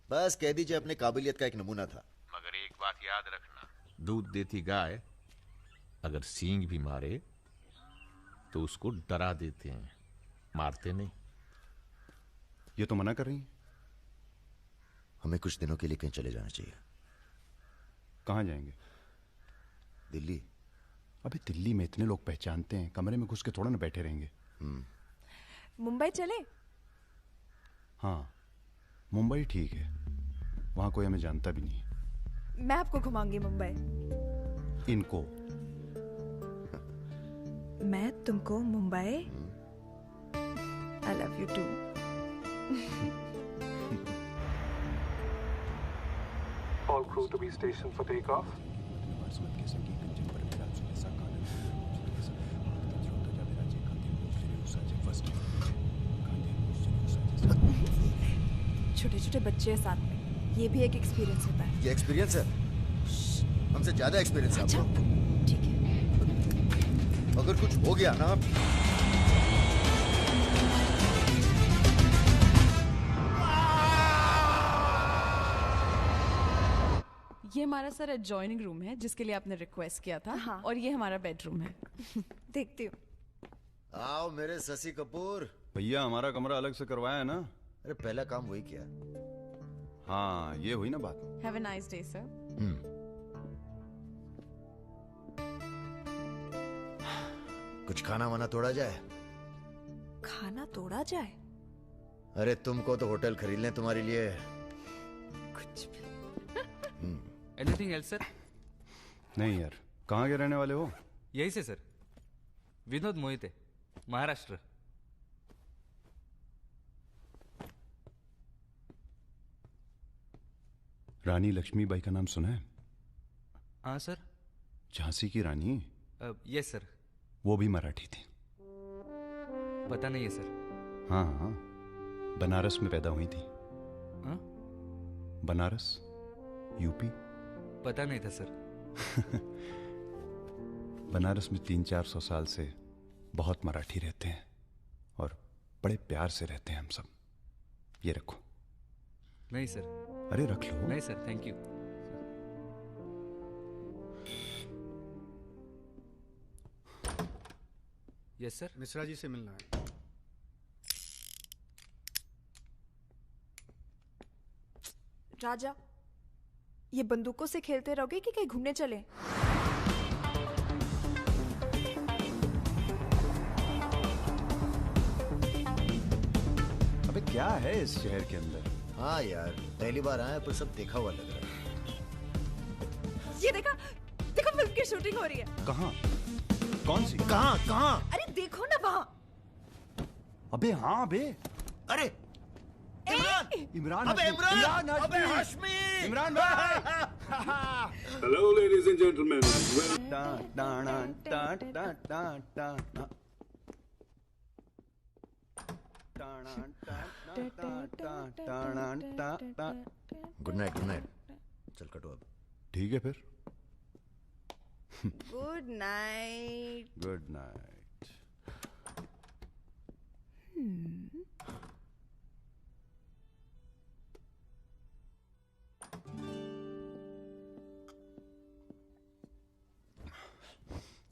बस कह दीजिए अपने काबिलियत का एक नमूना था। मगर एक बात याद रखना, दूध देती गाय अगर सींग भी मारे तो उसको डरा देते हैं, मारते नहीं। ये तो मना कर रही हैं। हमें कुछ दिनों के लिए कहीं चले जाना चाहिए। कहाँ जाएंगे? दिल्ली। अबे दिल्ली में इतने लोग पहचानते हैं, कमरे में घुस के थोड़ा ना बैठे रहेंगे। मुंबई चले? हाँ, मुंबई ठीक है, वहां कोई हमें जानता भी नहीं है। मैं आपको घुमाऊंगी मुंबई। इनको। मैं तुमको Mumbai. I love you too. All crew to be stationed for takeoff. छोटे छोटे बच्चे हैं साथ में, ये भी एक एक्सपीरियंस होता है। ये एक्सपीरियंस है? हमसे ज्यादा एक्सपीरियंस है आपको। ठीक है। अगर कुछ हो गया ना, ये हमारा सर एडजॉइनिंग रूम है जिसके लिए आपने रिक्वेस्ट किया था। हाँ। और ये हमारा बेडरूम है। देखती हूँ। आओ मेरे शशि कपूर। भैया हमारा कमरा अलग से करवाया है ना? अरे पहला काम वही किया। हाँ, ये हुई ना बात। Have a nice day sir. कुछ खाना वाना तोड़ा जाए? खाना तोड़ा जाए? अरे तुमको तो होटल खरीद लें तुम्हारे लिए। कुछ भी। Anything else sir? नहीं यार, कहाँ के रहने वाले हो? यही से सर, विनोद मोहिते, महाराष्ट्र। रानी लक्ष्मीबाई का नाम सुना है? हाँ सर। झांसी की रानी? Yes sir. वो भी मराठी थी। पता नहीं है सर। हाँ हाँ, बनारस में पैदा हुई थी। हाँ? बनारस, यूपी। पता नहीं था सर। बनारस में 300-400 साल से बहुत मराठी रहते हैं और बड़े प्यार से रहते हैं हम सब। ये रखो। नहीं सर। अरे रख लो। नहीं sir, thank you. Yes sir. Mishra ji से मिलना है। राजा, ये बंदूकों से खेलते रहोगे कि कहीं घूमने चले? अबे क्या है इस शहर के अंदर? हाँ यार, पहली बार आया पर सब देखा हुआ लग रहा है। ये देखा, देखो फिल्म की शूटिंग हो रही है। कहाँ? कौन सी? कहाँ कहाँ? अरे देखो ना वहाँ। अबे हाँ बे। अरे इमरान। अबे इमरान। अबे हाशमी। इमरान भाई। Hello, ladies and gentlemen. Good night, good night. चल कटो अब। ठीक है फिर। Good night. Good night.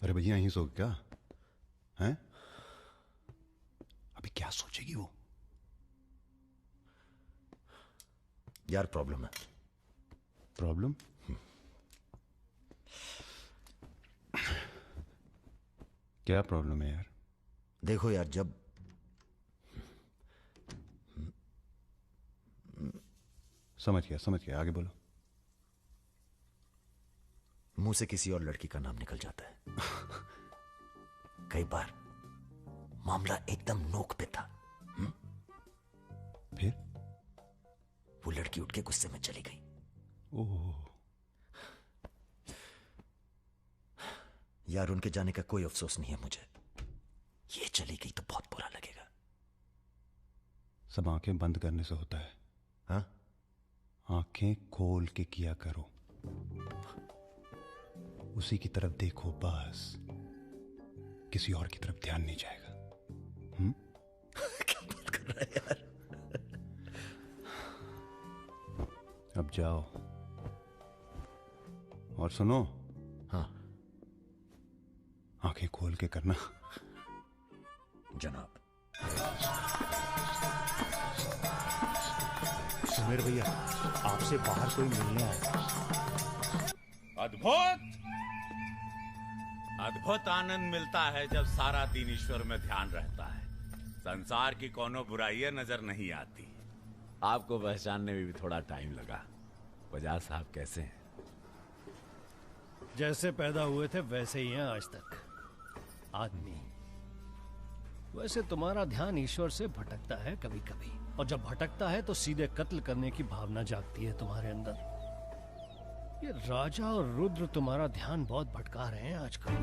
अरे भैया यहीं सो क्या हैं? अभी क्या सोचेगी वो? यार प्रॉब्लम है। प्रॉब्लम? क्या प्रॉब्लम है यार? देखो यार, जब समझ गया, आगे बोलो। मुंह से किसी और लड़की का नाम निकल जाता है। कई बार मामला एकदम नोक पे था। फिर वो लड़की उठ के गुस्से में चली गई। ओह यार, उनके जाने का कोई अफसोस नहीं है मुझे। ये चली गई तो बहुत बुरा लगेगा। सब आंखें बंद करने से होता है। हाँ? आंखें खोल के किया करो, उसी की तरफ देखो बस, किसी और की तरफ ध्यान नहीं जाएगा। क्या बात कर रहा है यार? अब जाओ और सुनो। हाँ, आंखें खोल के करना। जनाब। सुमेर भैया, आपसे बाहर कोई मिलने आया। अद्भुत अद्भुत आनंद मिलता है जब सारा दिन ईश्वर में ध्यान रहता है। संसार की कोनो बुराइयां नजर नहीं आती। आपको पहचानने में भी थोड़ा टाइम लगा। बजाज साहब कैसे हैं? जैसे पैदा हुए थे वैसे ही हैं आज तक। आदमी। वैसे तुम्हारा ध्यान ईश्वर से भटकता है कभी कभी, और जब भटकता है तो सीधे कत्ल करने की भावना जागती है तुम्हारे अंदर। ये राजा और रुद्र तुम्हारा ध्यान बहुत भटका रहे हैं आजकल।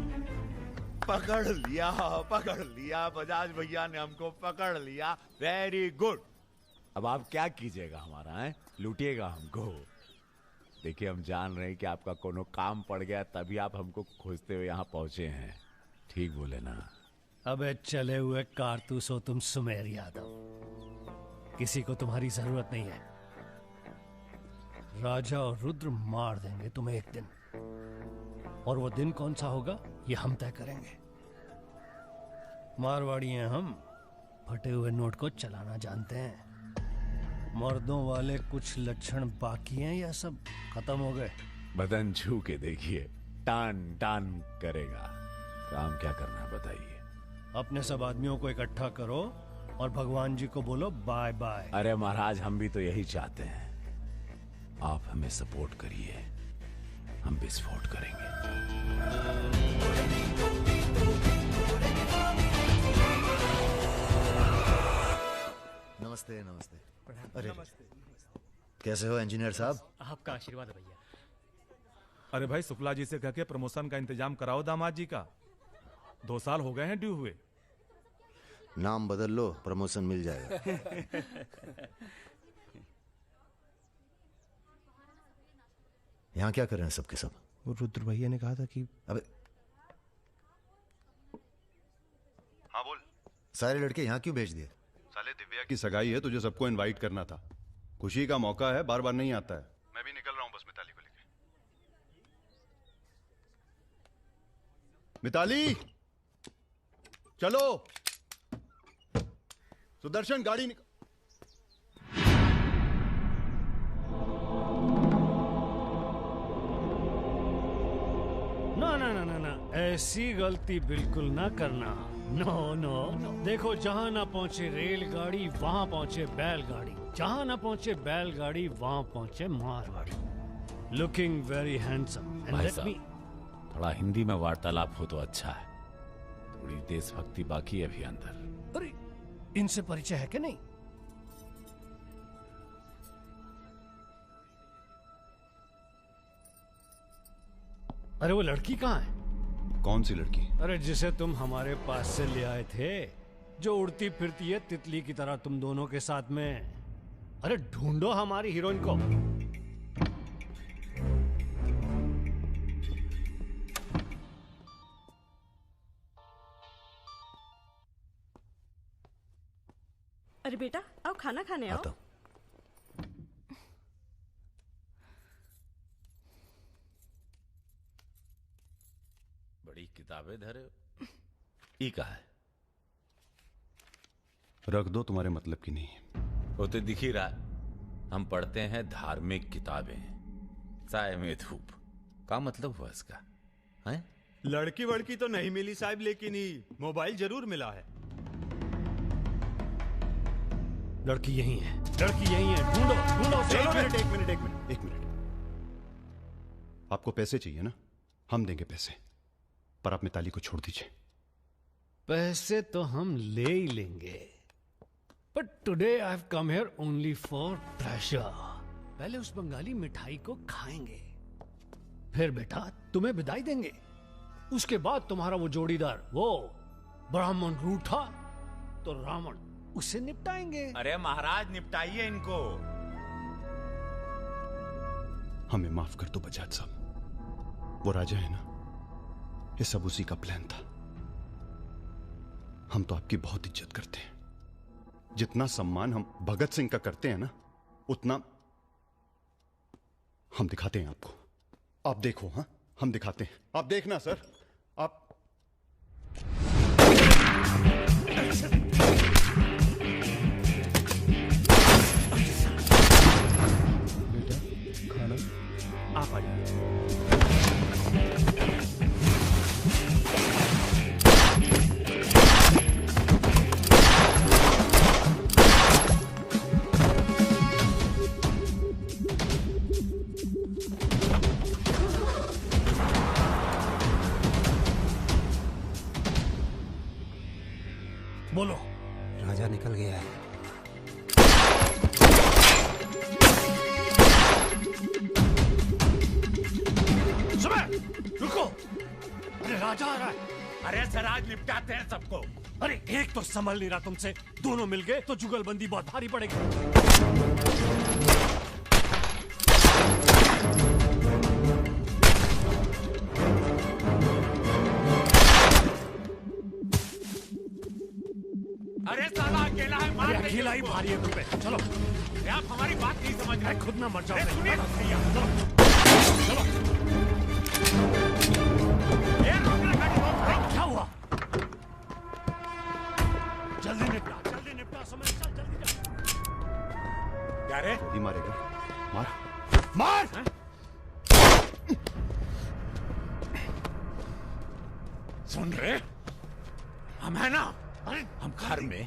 पकड़ लिया बजाज भैया ने हमको पकड़ लिया। Very good. अब आप क्या कीजिएगा हमारा है? लूटिएगा हमको। देखिए हम जान रहे हैं कि आपका कोनो काम पड़ गया तभी आप हमको खोजते हुए यहाँ पहुंचे हैं। ठीक बोले ना? अबे चले हुए कारतूस हो तुम सुमेर यादव। किसी को तुम्हारी जरूरत नहीं है। राजा और रुद्र मार देंगे तुम्हें एक दिन, और वो दिन कौन सा होगा ये हम तय करेंगे। मारवाड़ी हैं हम, फटे हुए नोट को चलाना जानते हैं। मर्दों वाले कुछ लक्षण बाकी हैं या सब खत्म हो गए? बदन छू के देखिए, टान टान करेगा। काम क्या करना है बताइए? अपने सब आदमियों को इकट्ठा करो और भगवान जी को बोलो बाय बाय। अरे महाराज हम भी तो यही चाहते हैं। आप हमें सपोर्ट करिए, हम विस्फोट करेंगे। नमस्ते नमस्ते। अरे कैसे हो इंजीनियर साहब? आपका आशीर्वाद है भैया। अरे भाई शुक्ला जी से कह के प्रमोशन का इंतजाम कराओ दामाद जी का। 2 साल हो गए हैं ड्यू हुए। नाम बदल लो, प्रमोशन मिल जाएगा। यहाँ क्या कर रहे हैं सबके सब? वो रुद्र भैया ने कहा था कि अबे हाँ बोल। सारे लड़के यहाँ क्यों भेज दिए? साले दिव्या की सगाई है, तुझे सबको इनवाइट करना था। खुशी का मौका है, बार बार नहीं आता है। मैं भी निकल रहा हूं बस मिताली को लेके। मिताली चलो। सुदर्शन गाड़ी निकल। ना ना ना ना ना, ऐसी गलती बिल्कुल ना करना। No no no. देखो जहां ना पहुंचे रेलगाड़ी वहां पहुंचे बैलगाड़ी, जहां ना पहुंचे बैलगाड़ी वहां पहुंचे मारवाड़ी। Looking very handsome. भाई साहब, थोड़ा हिंदी में वार्तालाप हो तो अच्छा है। थोड़ी देशभक्ति बाकी है अभी अंदर। अरे इनसे परिचय है कि नहीं? अरे वो लड़की कहाँ है? कौन सी लड़की? अरे जिसे तुम हमारे पास से ले आए थे, जो उड़ती फिरती है तितली की तरह तुम दोनों के साथ में। अरे ढूंढो हमारी हीरोइन को। अरे बेटा आओ खाना खाने आओ। बड़ी किताबें धरे ई का है? रख दो, तुम्हारे मतलब की नहीं है। वो तो दिख ही रहा है। हम पढ़ते हैं धार्मिक किताबें, साय में धूप। का मतलब हुआ इसका? हैं? लड़की वड़की तो नहीं मिली साहब, लेकिन ही मोबाइल जरूर मिला है। लड़की यही है, लड़की यही है। ढूंढो ढूंढो। एक मिनट। आपको पैसे चाहिए ना? हम देंगे पैसे, पर आप मिताली को छोड़ दीजिए। पैसे तो हम ले ही लेंगे, but today I have come here only for pleasure. पहले उस बंगाली मिठाई को खाएंगे, फिर बेटा तुम्हें विदाई देंगे। उसके बाद तुम्हारा वो जोड़ीदार, वो ब्राह्मण रूठा तो रावण, उसे निपटाएंगे। अरे महाराज निपटाइए इनको। हमें माफ कर दो बजाज साहब, वो राजा है ना, ये सब उसी का प्लान था। हम तो आपकी बहुत इज्जत करते हैं। जितना सम्मान हम भगत सिंह का करते हैं ना, उतना हम दिखाते हैं आपको। आप देखो। हाँ हम दिखाते हैं, आप देखना सर। आप राजा आ रहा है। अरे सर आज निपटाते हैं सबको। अरे एक तो संभल नहीं रहा तुमसे, दोनों मिल गए तो जुगलबंदी बहुत भारी पड़ेगी। अरे साला अकेला है, मार देंगे अकेला ही उसको। भारी है तुम पे। चलो आप हमारी बात नहीं समझ रहे। खुद ना मर जाओ। अरे सुनिए तो सही है। चलो क्या हुआ? जल्दी निपटा समय, चल जल्दी जा। क्या रे? जल्दी मारेगा, मार मार। सुन रहे, हम है ना, हम घर में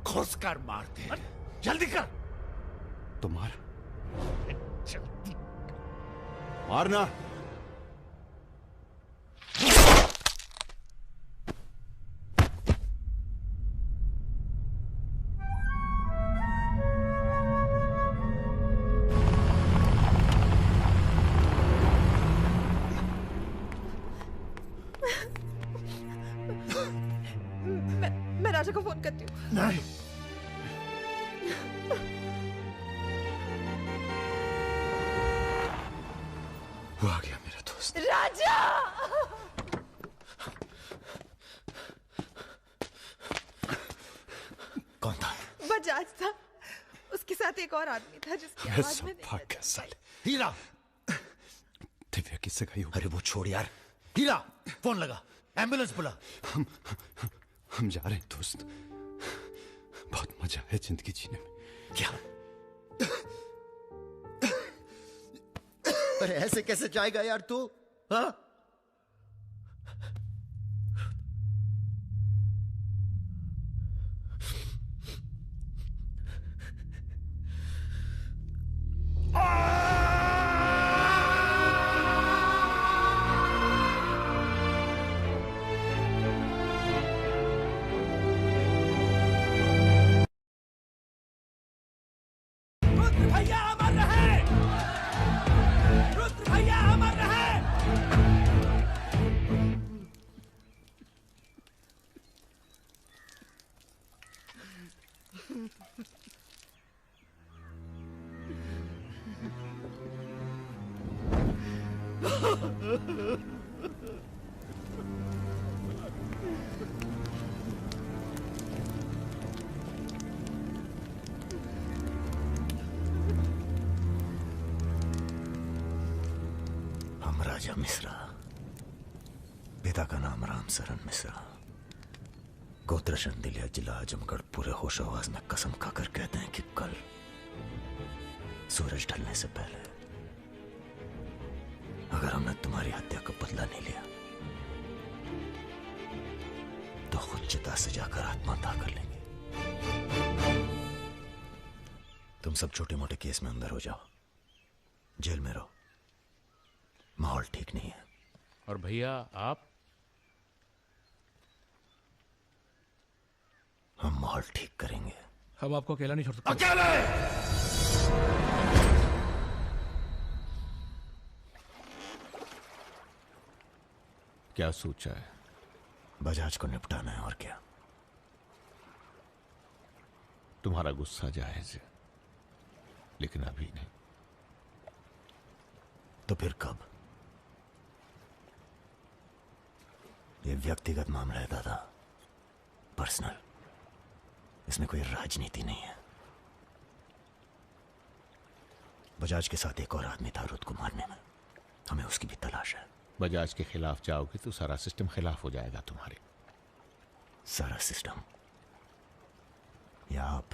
घुस कर मारते हैं। जल्दी कर। तो मार, मारना। मैं राजा को फोन करती हूँ। नहीं, वो आ गया मेरा दोस्त। राजा! कौन था? बजाज था, उसके साथ एक और आदमी था जिसकी आवाज में सौभाग्य साले। हीरा! दिव्या किससे गई हो? अरे वो छोड़ यार। हीरा, फोन लगा, एम्बुलेंस बुला। हम जा रहे हैं दोस्त, बहुत मजा है जिंदगी जीने में। क्या? अरे ऐसे कैसे जाएगा यार तू? हाँ? भैया अमर रहे! रुद्र भैया अमर रहे! हम राजा मिश्रा, पिता का नाम राम सरन मिश्रा, गोत्र शंदिलिया, जिला आजमगढ़, पूरे होश आवाज में कसम खाकर कहते हैं कि कल सूरज ढलने से पहले अगर हमने तुम्हारी हत्या का बदला नहीं लिया तो खुद चिता से जाकर आत्महत्या कर लेंगे। तुम सब छोटे मोटे केस में अंदर हो जाओ, जेल में रहो, माहौल ठीक नहीं है। और भैया आप? हम माहौल ठीक करेंगे। हम आपको अकेला नहीं छोड़ सकते। अकेले! क्या सोचा है? बजाज को निपटाना है और क्या। तुम्हारा गुस्सा जायज है, लेकिन अभी नहीं। तो फिर कब? ये व्यक्तिगत मामला है दादा, पर्सनल। इसमें कोई राजनीति नहीं है। बजाज के साथ एक और आदमी था रुद को मारने में, हमें उसकी भी तलाश है। बजाज के खिलाफ जाओगे तो सारा सिस्टम खिलाफ हो जाएगा तुम्हारे। सारा सिस्टम या आप?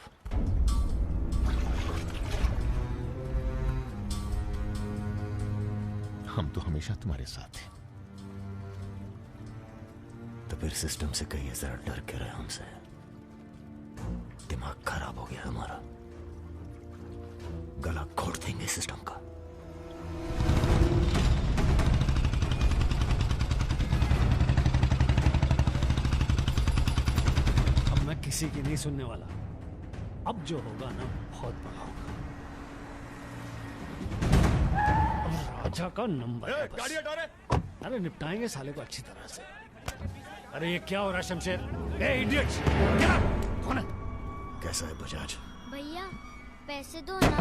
हम तो हमेशा तुम्हारे साथ हैं। तो फिर सिस्टम से कहिए जरा डर के रहे हमसे। दिमाग खराब हो गया हमारा, गला घोट देंगे सिस्टम का। अब मैं किसी की नहीं सुनने वाला। अब जो होगा ना बहुत बड़ा होगा। अब राजा का नंबर है बस। गाड़ी हटा रे। अरे निपटाएंगे साले को अच्छी तरह से। अरे ये क्या हो रहा है शमशेर? ए इडियट्स! कौन है? कैसा है बजाज? भैया पैसे दो ना।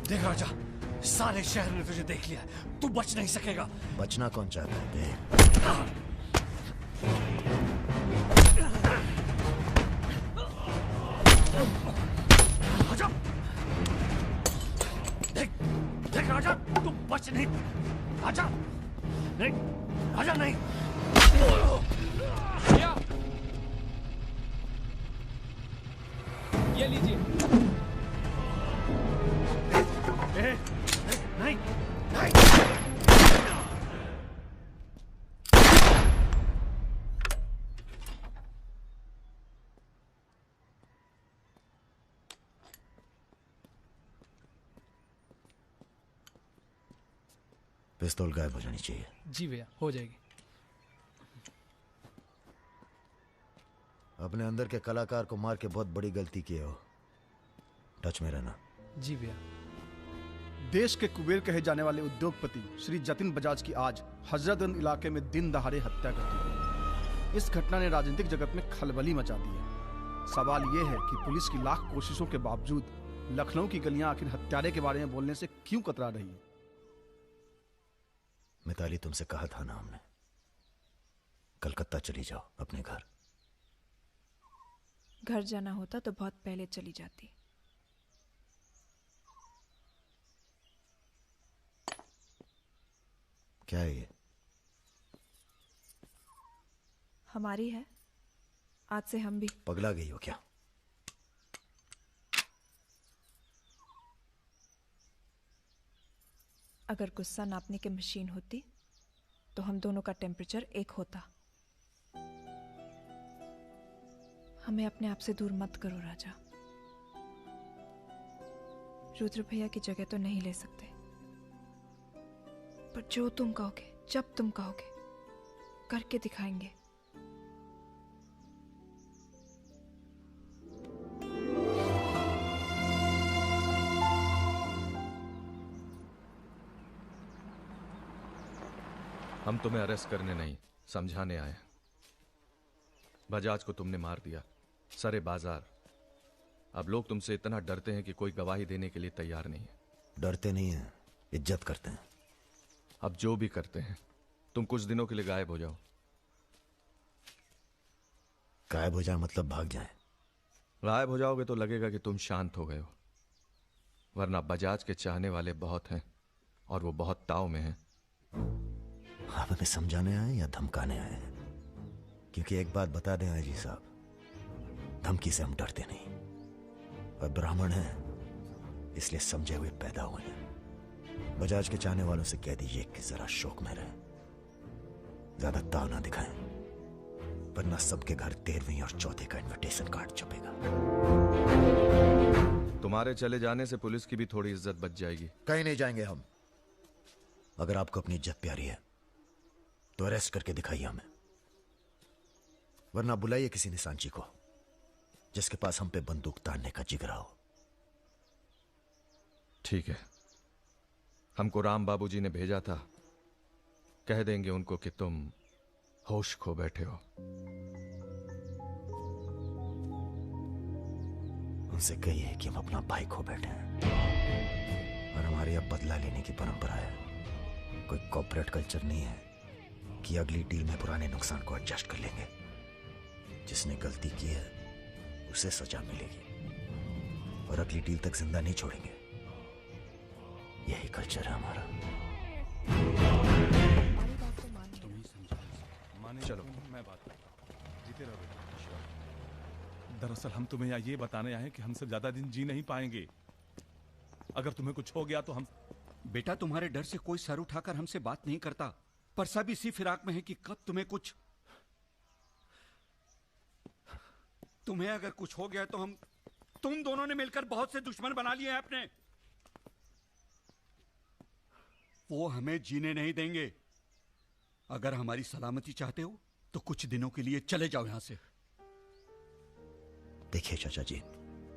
देख राजा, सारे शहर ने तुझे देख लिया, तू बच नहीं सकेगा। बचना कौन चाहता है बे? आजा। देख देख राजा, तू बच नहीं। आजा नहीं, आजा नहीं। ये लीजिए। नहीं नहीं। पिस्तौल गायब हो जानी चाहिए। जी भैया, हो जाएगी। अपने अंदर के कलाकार को मार के बहुत बड़ी गलती की हो। टच में रहना। जी भैया। देश के कुबेर कहे जाने वाले उद्योगपति श्री जतिन बजाज की आज हजरतगंज इलाके में दिन दहाड़े हत्या कर दी गई। इस घटना ने राजनीतिक जगत में खलबली मचा दी है। सवाल यह है कि पुलिस की लाख कोशिशों के बावजूद लखनऊ की गलियां आखिर हत्यारे के बारे में बोलने से क्यों कतरा रही है? मिताली, तुमसे कहा था ना हमने, कलकत्ता चली जाओ अपने घर। घर जाना होता तो बहुत पहले चली जाती। क्या है ये? हमारी है, आज से हम भी। पगला गई हो क्या? अगर गुस्सा नापने की मशीन होती तो हम दोनों का टेम्परेचर एक होता। हमें अपने आप से दूर मत करो राजा। रुद्र भैया की जगह तो नहीं ले सकते, पर जो तुम कहोगे, जब तुम कहोगे, करके दिखाएंगे। हम तुम्हें अरेस्ट करने नहीं, समझाने आए। बजाज को तुमने मार दिया, सरे बाजार। अब लोग तुमसे इतना डरते हैं कि कोई गवाही देने के लिए तैयार नहीं है। डरते नहीं हैं, इज्जत करते हैं। अब जो भी करते हैं, तुम कुछ दिनों के लिए गायब हो जाओ। गायब हो जाए मतलब भाग जाए? गायब हो जाओगे तो लगेगा कि तुम शांत हो गए हो, वरना बजाज के चाहने वाले बहुत हैं और वो बहुत ताव में हैं। आप हमें समझाने आए या धमकाने आए हैं? क्योंकि एक बात बता दें आजी साहब, धमकी से हम डरते नहीं। और ब्राह्मण हैं, इसलिए समझे हुए पैदा हुए हैं। बजाज के चाहने वालों से कह दीजिए कि जरा शौक में रहें, ज्यादा ताव ना दिखाएं, वरना सबके घर 13वीं और 4थे का इनविटेशन कार्ड छपेगा। तुम्हारे चले जाने से पुलिस की भी थोड़ी इज्जत बच जाएगी। कहीं नहीं जाएंगे हम। अगर आपको अपनी इज्जत प्यारी है तो अरेस्ट करके दिखाइए हमें, वरना बुलाइए किसी निशानची को जिसके पास हम पे बंदूक तानने का जिगरा हो। ठीक है, हमको राम बाबूजी ने भेजा था, कह देंगे उनको कि तुम होश खो बैठे हो। उनसे कहिए कि हम अपना भाई खो बैठे हैं और हमारे अब बदला लेने की परंपरा है। कोई कॉर्पोरेट कल्चर नहीं है, कि अगली डील में पुराने नुकसान को एडजस्ट कर लेंगे। जिसने गलती की है उसे सजा मिलेगी और अगली डील तक जिंदा नहीं छोड़ेंगे। यही कल्चर है हमारा। चलो मैं बात जीते रहो बेटा। दरअसल हम तुम्हें यहाँ ये बताने आए हैं कि हमसे ज्यादा दिन जी नहीं पाएंगे। अगर तुम्हें कुछ हो गया तो हम। बेटा तुम्हारे डर से कोई सर उठाकर हमसे बात नहीं करता, पर सब इसी फिराक में है कि कब तुम्हें कुछ। तुम्हें अगर कुछ हो गया तो तुम दोनों ने मिलकर बहुत से दुश्मन बना लिए हैं अपने। वो हमें जीने नहीं देंगे। अगर हमारी सलामती चाहते हो तो कुछ दिनों के लिए चले जाओ यहां से। देखिए चाचा जी।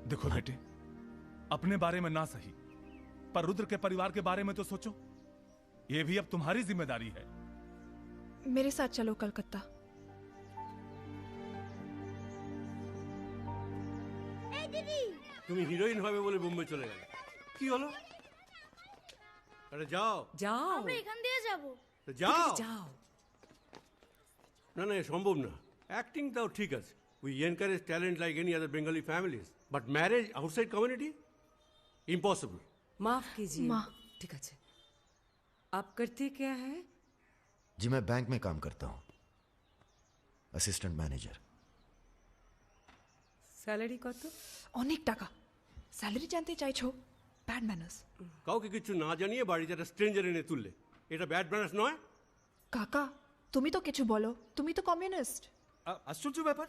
देखो बेटे, अपने बारे में ना सही पर रुद्र के परिवार के बारे में तो सोचो। ये भी अब तुम्हारी जिम्मेदारी है। मेरे साथ चलो कलकत्ता। তুমি হিরোইন হবে বলে বোম্বে চলে গেলে, কি হলো? আরে যাও যাও, আমরা এখান দিয়ে যাব। তো যাও যাও। না না, সম্ভব না। অ্যাক্টিং তাও ঠিক আছে, we encourage talent like any other Bengali families, but marriage outside community impossible. माफ कीजिए। ठीक है। आप करते क्या है? जी मैं बैंक में काम करता हूँ, असिस्टेंट मैनेजर। স্যালারি কত? অনেক টাকা। স্যালারি জানতে চাইছো? Bad manners. কাউকে কিছু না জানিয়ে বাড়িতে একটা স্ট্রেঞ্জার এনে তুললে এটা ব্যাড ম্যানার্স নয়? কাকা তুমি তো কিছু বলো, তুমি তো কমিউনিস্ট। আশ্চর্য ব্যাপার,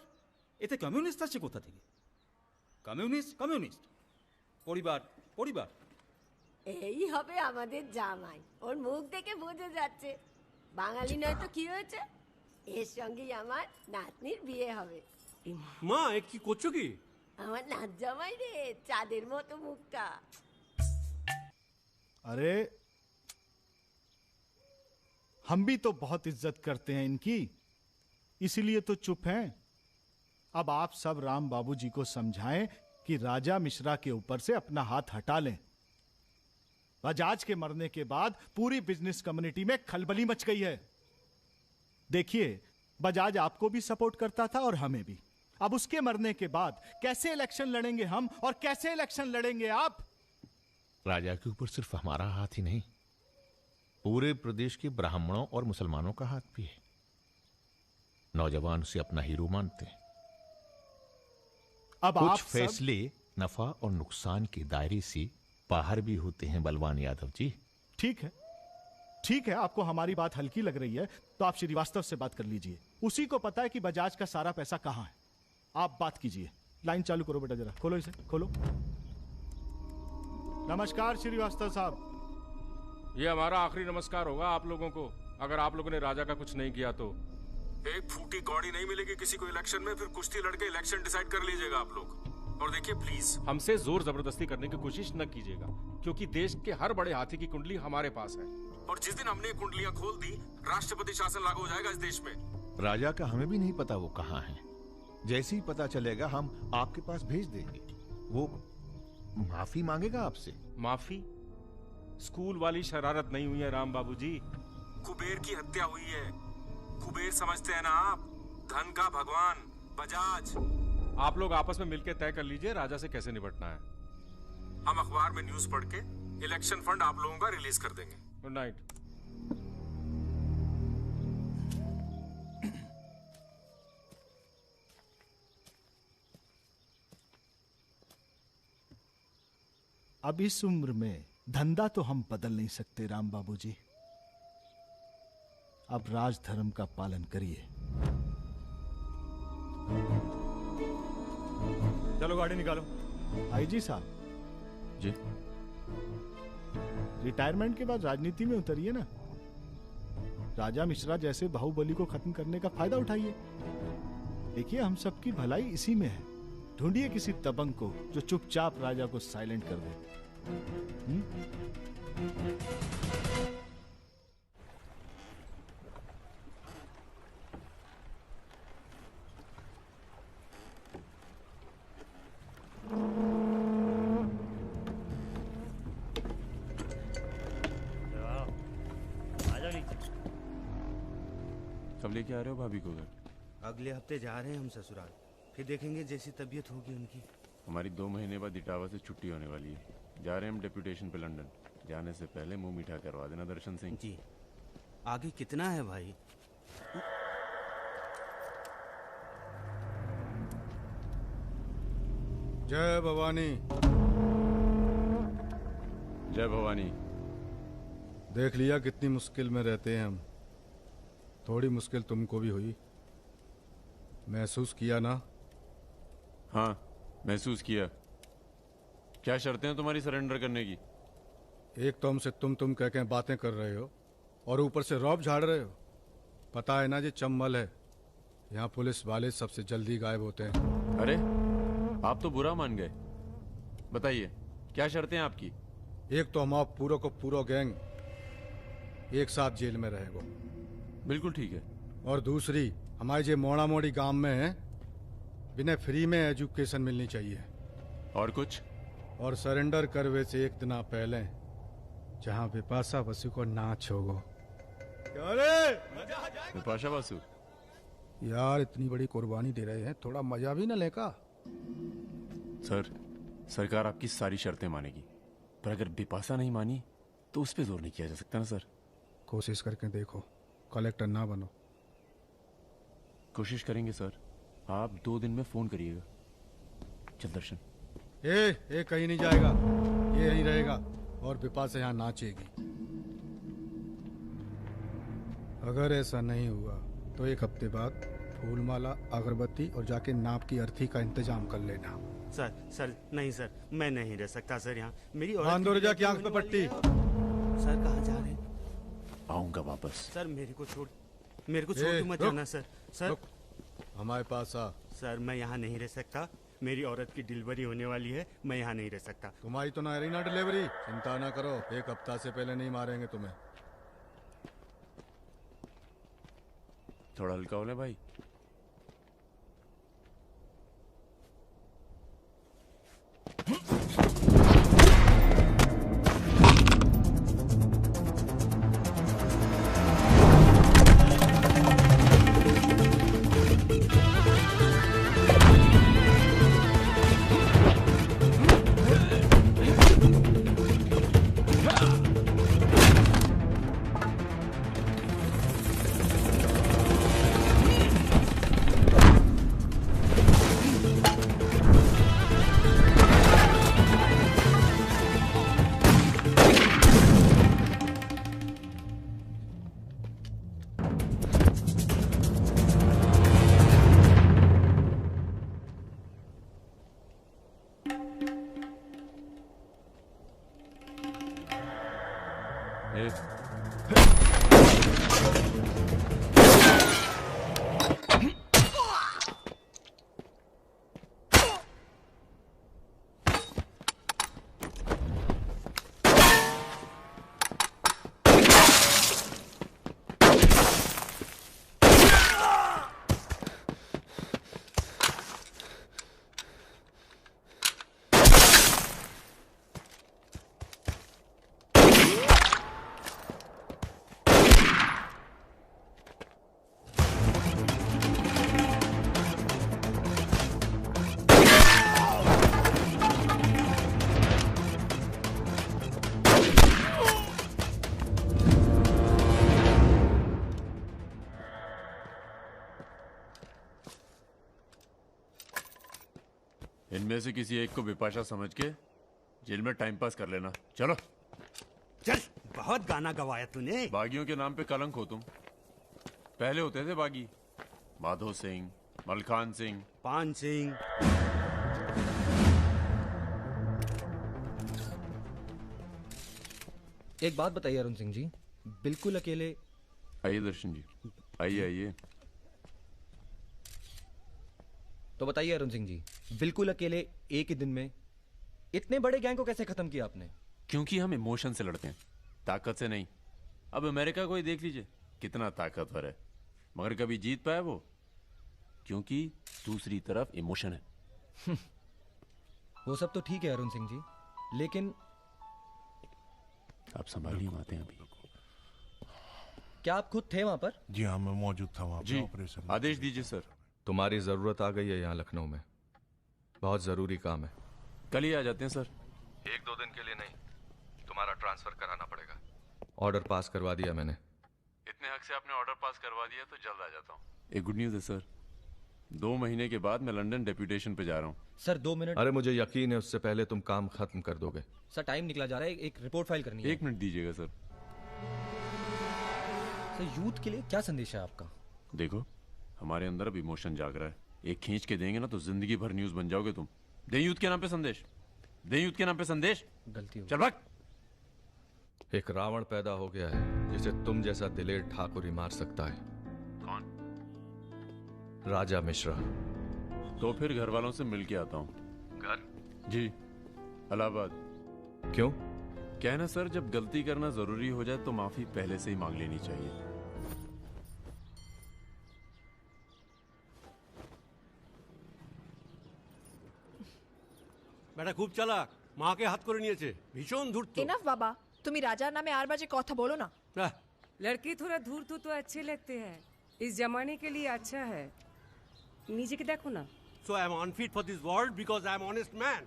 এতে কমিউনিস্ট আসছে কোথা থেকে? কমিউনিস্ট কমিউনিস্ট, পরিবার পরিবার। এই হবে আমাদের জামাই। ওর মুখ দেখে বোঝা যাচ্ছে বাঙালি নয় তো কি হয়েছে। এর সঙ্গেই আমার নাতনির বিয়ে হবে। মা এ কি করছো কি? আমার নাত জামাই রে, চাঁদের মতো মুখটা। अरे हम भी तो बहुत इज्जत करते हैं इनकी, इसीलिए तो चुप हैं। अब आप सब राम बाबूजी को समझाएं कि राजा मिश्रा के ऊपर से अपना हाथ हटा लें। बजाज के मरने के बाद पूरी बिजनेस कम्युनिटी में खलबली मच गई है। देखिए, बजाज आपको भी सपोर्ट करता था और हमें भी। अब उसके मरने के बाद कैसे इलेक्शन लड़ेंगे हम और कैसे इलेक्शन लड़ेंगे आप? राजा के ऊपर सिर्फ हमारा हाथ ही नहीं, पूरे प्रदेश के ब्राह्मणों और मुसलमानों का हाथ भी है। नौजवान उसे अपना हीरो मानते हैं। अब कुछ आप फैसले नफा और नुकसान के दायरे से बाहर भी होते हैं बलवान यादव जी। ठीक है, ठीक है, आपको हमारी बात हल्की लग रही है तो आप श्रीवास्तव से बात कर लीजिए। उसी को पता है कि बजाज का सारा पैसा कहां है। आप बात कीजिए। लाइन चालू करो बेटा, जरा खोलो इसे, खोलो। नमस्कार श्रीवास्तव साहब। ये हमारा आखिरी नमस्कार होगा आप लोगों को, अगर आप लोगों ने राजा का कुछ नहीं किया तो। एक फूटी कौड़ी नहीं मिलेगी किसी को इलेक्शन में, फिर कुश्ती लड़के इलेक्शन डिसाइड कर लीजिएगा आप लोग। और देखिए प्लीज हमसे जोर जबरदस्ती करने की कोशिश न कीजिएगा, क्योंकि देश के हर बड़े हाथी की कुंडली हमारे पास है। और जिस दिन हमने कुंडलियां खोल दी, राष्ट्रपति शासन लागू हो जाएगा इस देश में। राजा का हमें भी नहीं पता वो कहाँ है। जैसे ही पता चलेगा हम आपके पास भेज देंगे। वो माफी मांगेगा आपसे। माफी? स्कूल वाली शरारत नहीं हुई है राम बाबूजी। कुबेर की हत्या हुई है। कुबेर समझते हैं ना आप, धन का भगवान बजाज। आप लोग आपस में मिलकर तय कर लीजिए राजा से कैसे निपटना है। हम अखबार में न्यूज पढ़ के इलेक्शन फंड आप लोगों का रिलीज कर देंगे। Good night. अब इस उम्र में धंधा तो हम बदल नहीं सकते राम बाबूजी। अब राजधर्म का पालन करिए। चलो गाड़ी निकालो। आईजी साहब जी, रिटायरमेंट के बाद राजनीति में उतरिए ना। राजा मिश्रा जैसे बाहुबली को खत्म करने का फायदा उठाइए। देखिए, हम सबकी भलाई इसी में है। ढूंढिए किसी दबंग को जो चुपचाप राजा को साइलेंट कर दे। कब लेके आ रहे हो भाभी को घर? अगले हफ्ते जा रहे हैं हम ससुराल, फिर देखेंगे जैसी तबीयत होगी उनकी। हमारी 2 महीने बाद इटावा से छुट्टी होने वाली है। जा रहे हैं हम डेप्यूटेशन पे लंदन। जाने से पहले मुंह मीठा करवा देना दर्शन सिंह जी। आगे कितना है भाई? जय भवानी। जय भवानी। देख लिया कितनी मुश्किल में रहते हैं हम। थोड़ी मुश्किल तुमको भी हुई, महसूस किया ना? हाँ महसूस किया। क्या शर्तें हैं तुम्हारी सरेंडर करने की? एक तो हमसे तुम कह के बातें कर रहे हो और ऊपर से रौब झाड़ रहे हो। पता है ना ये चंबल है, यहाँ पुलिस वाले सबसे जल्दी गायब होते हैं। अरे आप तो बुरा मान गए। बताइए क्या शर्तें हैं आपकी? एक तो हम आप पूरा को पूरा गैंग एक साथ जेल में रहेगो। बिल्कुल ठीक है। और दूसरी, हमारे जो मोड़ा मोड़ी गांव में है, बिना फ्री में एजुकेशन मिलनी चाहिए। और कुछ? और सरेंडर करवे से एक दिन पहले जहाँ बिपाशा बसु को नाच होगो। बिपाशा बसु यार इतनी बड़ी कुर्बानी दे रहे हैं, थोड़ा मजा भी न लेगा? सर सरकार आपकी सारी शर्तें मानेगी, पर अगर बिपाशा नहीं मानी तो उस पर जोर नहीं किया जा सकता ना सर। कोशिश करके देखो, कलेक्टर ना बनो। कोशिश करेंगे सर। आप 2 दिन में फोन करिएगा। चल दर्शन। ए कहीं नहीं जाएगा, ये यहीं रहेगा और बिपाशा यहाँ नाचेगी। अगर ऐसा नहीं हुआ तो 1 हफ्ते बाद फूलमाला, अगरबत्ती और जाके नाप की अर्थी का इंतजाम कर लेना। सर नहीं सर, मैं नहीं रह सकता सर यहाँ। मेरी औरत की आंख पे पट्टी। सर कहाँ जा रहे हैं? आऊंगा वापस। सर मेरे को छोड़ के मत जाना सर। सर हमारे पास आ। सर मैं यहाँ नहीं रह सकता, मेरी औरत की डिलीवरी होने वाली है, मैं यहाँ नहीं रह सकता। तुम्हारी तो ना डिलीवरी, चिंता ना करो, 1 हफ्ता से पहले नहीं मारेंगे तुम्हें। थोड़ा हल्का हो ले भाई। इनमें से किसी एक को बिपाशा समझ के जेल में टाइम पास कर लेना। चलो चल। बहुत गाना गवाया तूने। बागियों के नाम पे कलंक हो तुम। पहले होते थे बागी, माधो सिंह, मलखान सिंह, पान सिंह। एक बात बताइए अरुण सिंह जी, बिल्कुल अकेले। आइए दर्शन जी, आइए। तो बताइए अरुण सिंह जी, बिल्कुल अकेले एक ही दिन में इतने बड़े गैंग को कैसे खत्म किया आपने? क्योंकि हम इमोशन से लड़ते हैं, ताकत से नहीं। अब अमेरिका को ही देख लीजिए, कितना ताकतवर है, मगर कभी जीत पाया वो? क्योंकि दूसरी तरफ इमोशन है। वो सब तो ठीक है अरुण सिंह जी, लेकिन आप संभालिए बातें अभी। क्या आप खुद थे वहां पर? जी हाँ, मैं मौजूद था वहाँ जी, पे ऑपरेशन। आदेश दीजिए सर। तुम्हारी जरूरत आ गई है यहाँ लखनऊ में, बहुत जरूरी काम है। कल ही आ जाते हैं सर। 1-2 दिन के लिए नहीं, तुम्हारा ट्रांसफर कराना पड़ेगा। ऑर्डर पास करवा दिया मैंने। इतने हक से आपने ऑर्डर पास करवा दिया तो जल्द आ जाता हूँ। एक गुड न्यूज़ है सर, 2 महीने के बाद मैं लंदन डेप्यूटेशन पे जा रहा हूँ। Sir 2 minute. अरे मुझे यकीन है उससे पहले तुम काम खत्म कर दोगे। सर टाइम निकला जा रहा है, एक रिपोर्ट फाइल करनी है। 1 मिनट दीजिएगा सर। सर यूथ के लिए क्या संदेश है आपका? देखो, हमारे अंदर अब इमोशन जाग रहा है। एक खींच के देंगे ना तो जिंदगी भर न्यूज बन जाओगे तुम। दे यूथ के नाम पे संदेश, दे यूथ के नाम पे संदेश। गलती हो चल भाग। एक रावण पैदा हो गया है जिसे तुम जैसा दिलेर ठाकुर ही मार सकता है। कौन? राजा मिश्रा। तो फिर घर वालों से मिल के आता हूँ। घर? जी, इलाहाबाद। क्यों? कहना सर, जब गलती करना जरूरी हो जाए तो माफी पहले से ही मांग लेनी चाहिए। বেটা খুব চালাক, মাকে হাত করে নিয়েছে, ভীষণ ধূর্ত। এনাফ বাবা, তুমি রাজার নামে আর বাজে কথা বলো না। लड़के थोड़ा धूर्त तो अच्छे लगते हैं, इस जमाने के लिए अच्छा है। नीचे के देखो ना। So I am unfit for this world because I am honest man.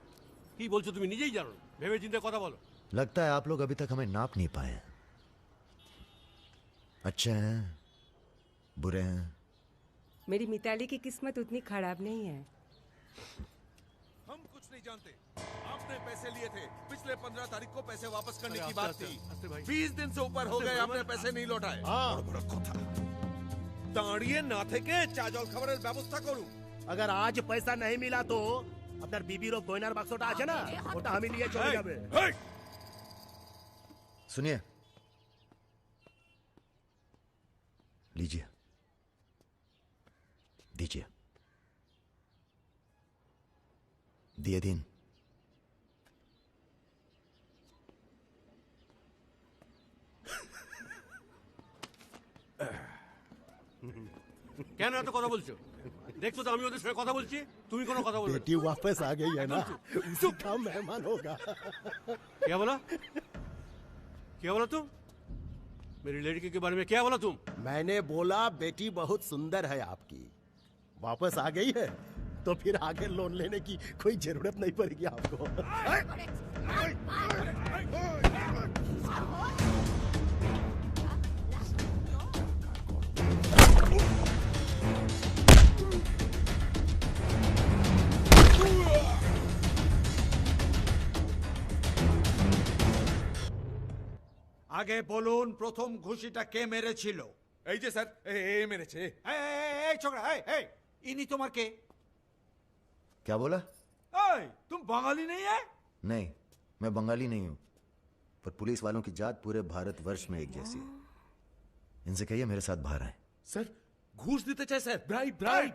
কি বলছো তুমি নিজেই জানো, ভেবে চিন্তে কথা বলো। लगता है आप लोग अभी तक हमें नाप नहीं पाए हैं। अच्छे हैं, बुरे हैं। मेरी मिताली की किस्मत उतनी खराब नहीं है। हम कुछ नहीं जानते। आपने पैसे लिए थे, पिछले 15 तारीख को पैसे वापस करने की बात थी। 20 दिन से ऊपर हो गए, आपने पैसे नहीं लौटाए। बड़ा কথা। दाঁড়িয়ে না থেকে চা জল খাবারের ব্যবস্থা করুন। अगर आज पैसा नहीं मिला तो আপনার বিবির গয়নার বাক্সটা আছে না, ওটা আমি নিয়ে চলে যাবে। सुनिए, लीजिए, दीजिए। दिए दिन। কেন এত কথা বলছো? দেখছো তো আমি ওদের সঙ্গে কথা বলছি, তুমি কোনো কথা বলছো? बेटी वापस आ गई है ना, उसी का मेहमान होगा। क्या बोला? क्या बोला तुम? मेरी लड़की के बारे में क्या बोला तुम? मैंने बोला बेटी बहुत सुंदर है आपकी, वापस आ गई है तो फिर आगे लोन लेने की कोई जरूरत नहीं पड़ेगी आपको। আগে বলুন প্রথম ঘুষিটা কে মেরেছিল? এই যে স্যার, এই মেরেছে। এই ছোকরা, এই ইনি তোমার কে? क्या बोला? तुम बंगाली नहीं है? नहीं, मैं बंगाली नहीं हूं, पर पुलिस वालों की जात पूरे भारतवर्ष में एक जैसी है। इनसे कहिए मेरे साथ बाहर आए। सर घूस देते चाहे सर, ब्राइब ब्राइब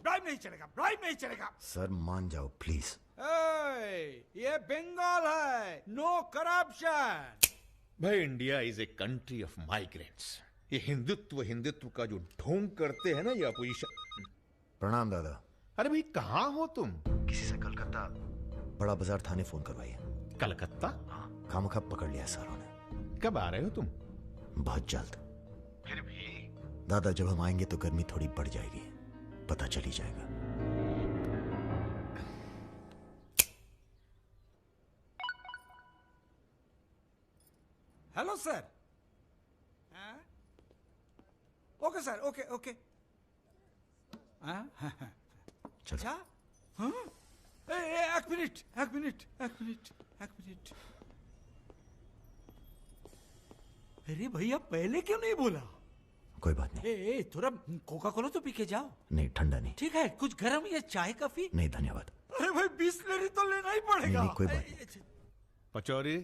ब्राइब नहीं चलेगा, ब्राइब नहीं चलेगा। सर मान जाओ प्लीज। ये बंगाल है, नो करप्शन। भाई India is a country of migrants. ये हिंदुत्व का जो ढोंग करते हैं ना ये अपोजिशन। प्रणाम दादा। अरे भाई कहाँ हो तुम? किसी से कलकत्ता बड़ा बाजार थाने फोन करवाइए। कलकत्ता? खामखा पकड़ लिया सारों ने। कब आ रहे हो तुम? बहुत जल्द। फिर भी दादा जब हम आएंगे तो गर्मी थोड़ी बढ़ जाएगी, पता चल ही जाएगा। Hello sir. Okay sir, okay okay. अच्छा हाँ, एक मिनट एक मिनट एक मिनट एक मिनट। अरे भैया पहले क्यों नहीं बोला? कोई बात नहीं। थोड़ा कोका कोला तो पी के जाओ। नहीं ठंडा नहीं। ठीक है, कुछ गर्म या चाय कॉफी? नहीं धन्यवाद। अरे भाई बिस्लरी तो लेना ही पड़ेगा। नहीं, कोई बात नहीं। पचौरी,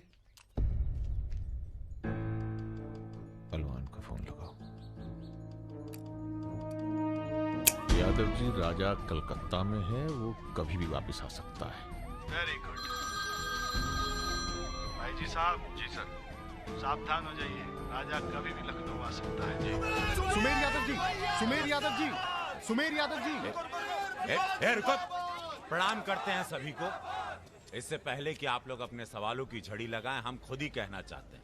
पहलवान को फोन लगाओ। यादव जी, राजा कलकत्ता में है, वो कभी भी वापस आ सकता है। वेरी गुड भाई जी साहब। जी सर, सावधान हो जाइए, राजा कभी भी लखनऊ आ सकता है। जी सुमेर यादव जी, सुमेर यादव जी, सुमेर यादव जी। रुको, प्रणाम करते हैं सभी को। इससे पहले कि आप लोग अपने सवालों की झड़ी लगाएं, हम खुद ही कहना चाहते हैं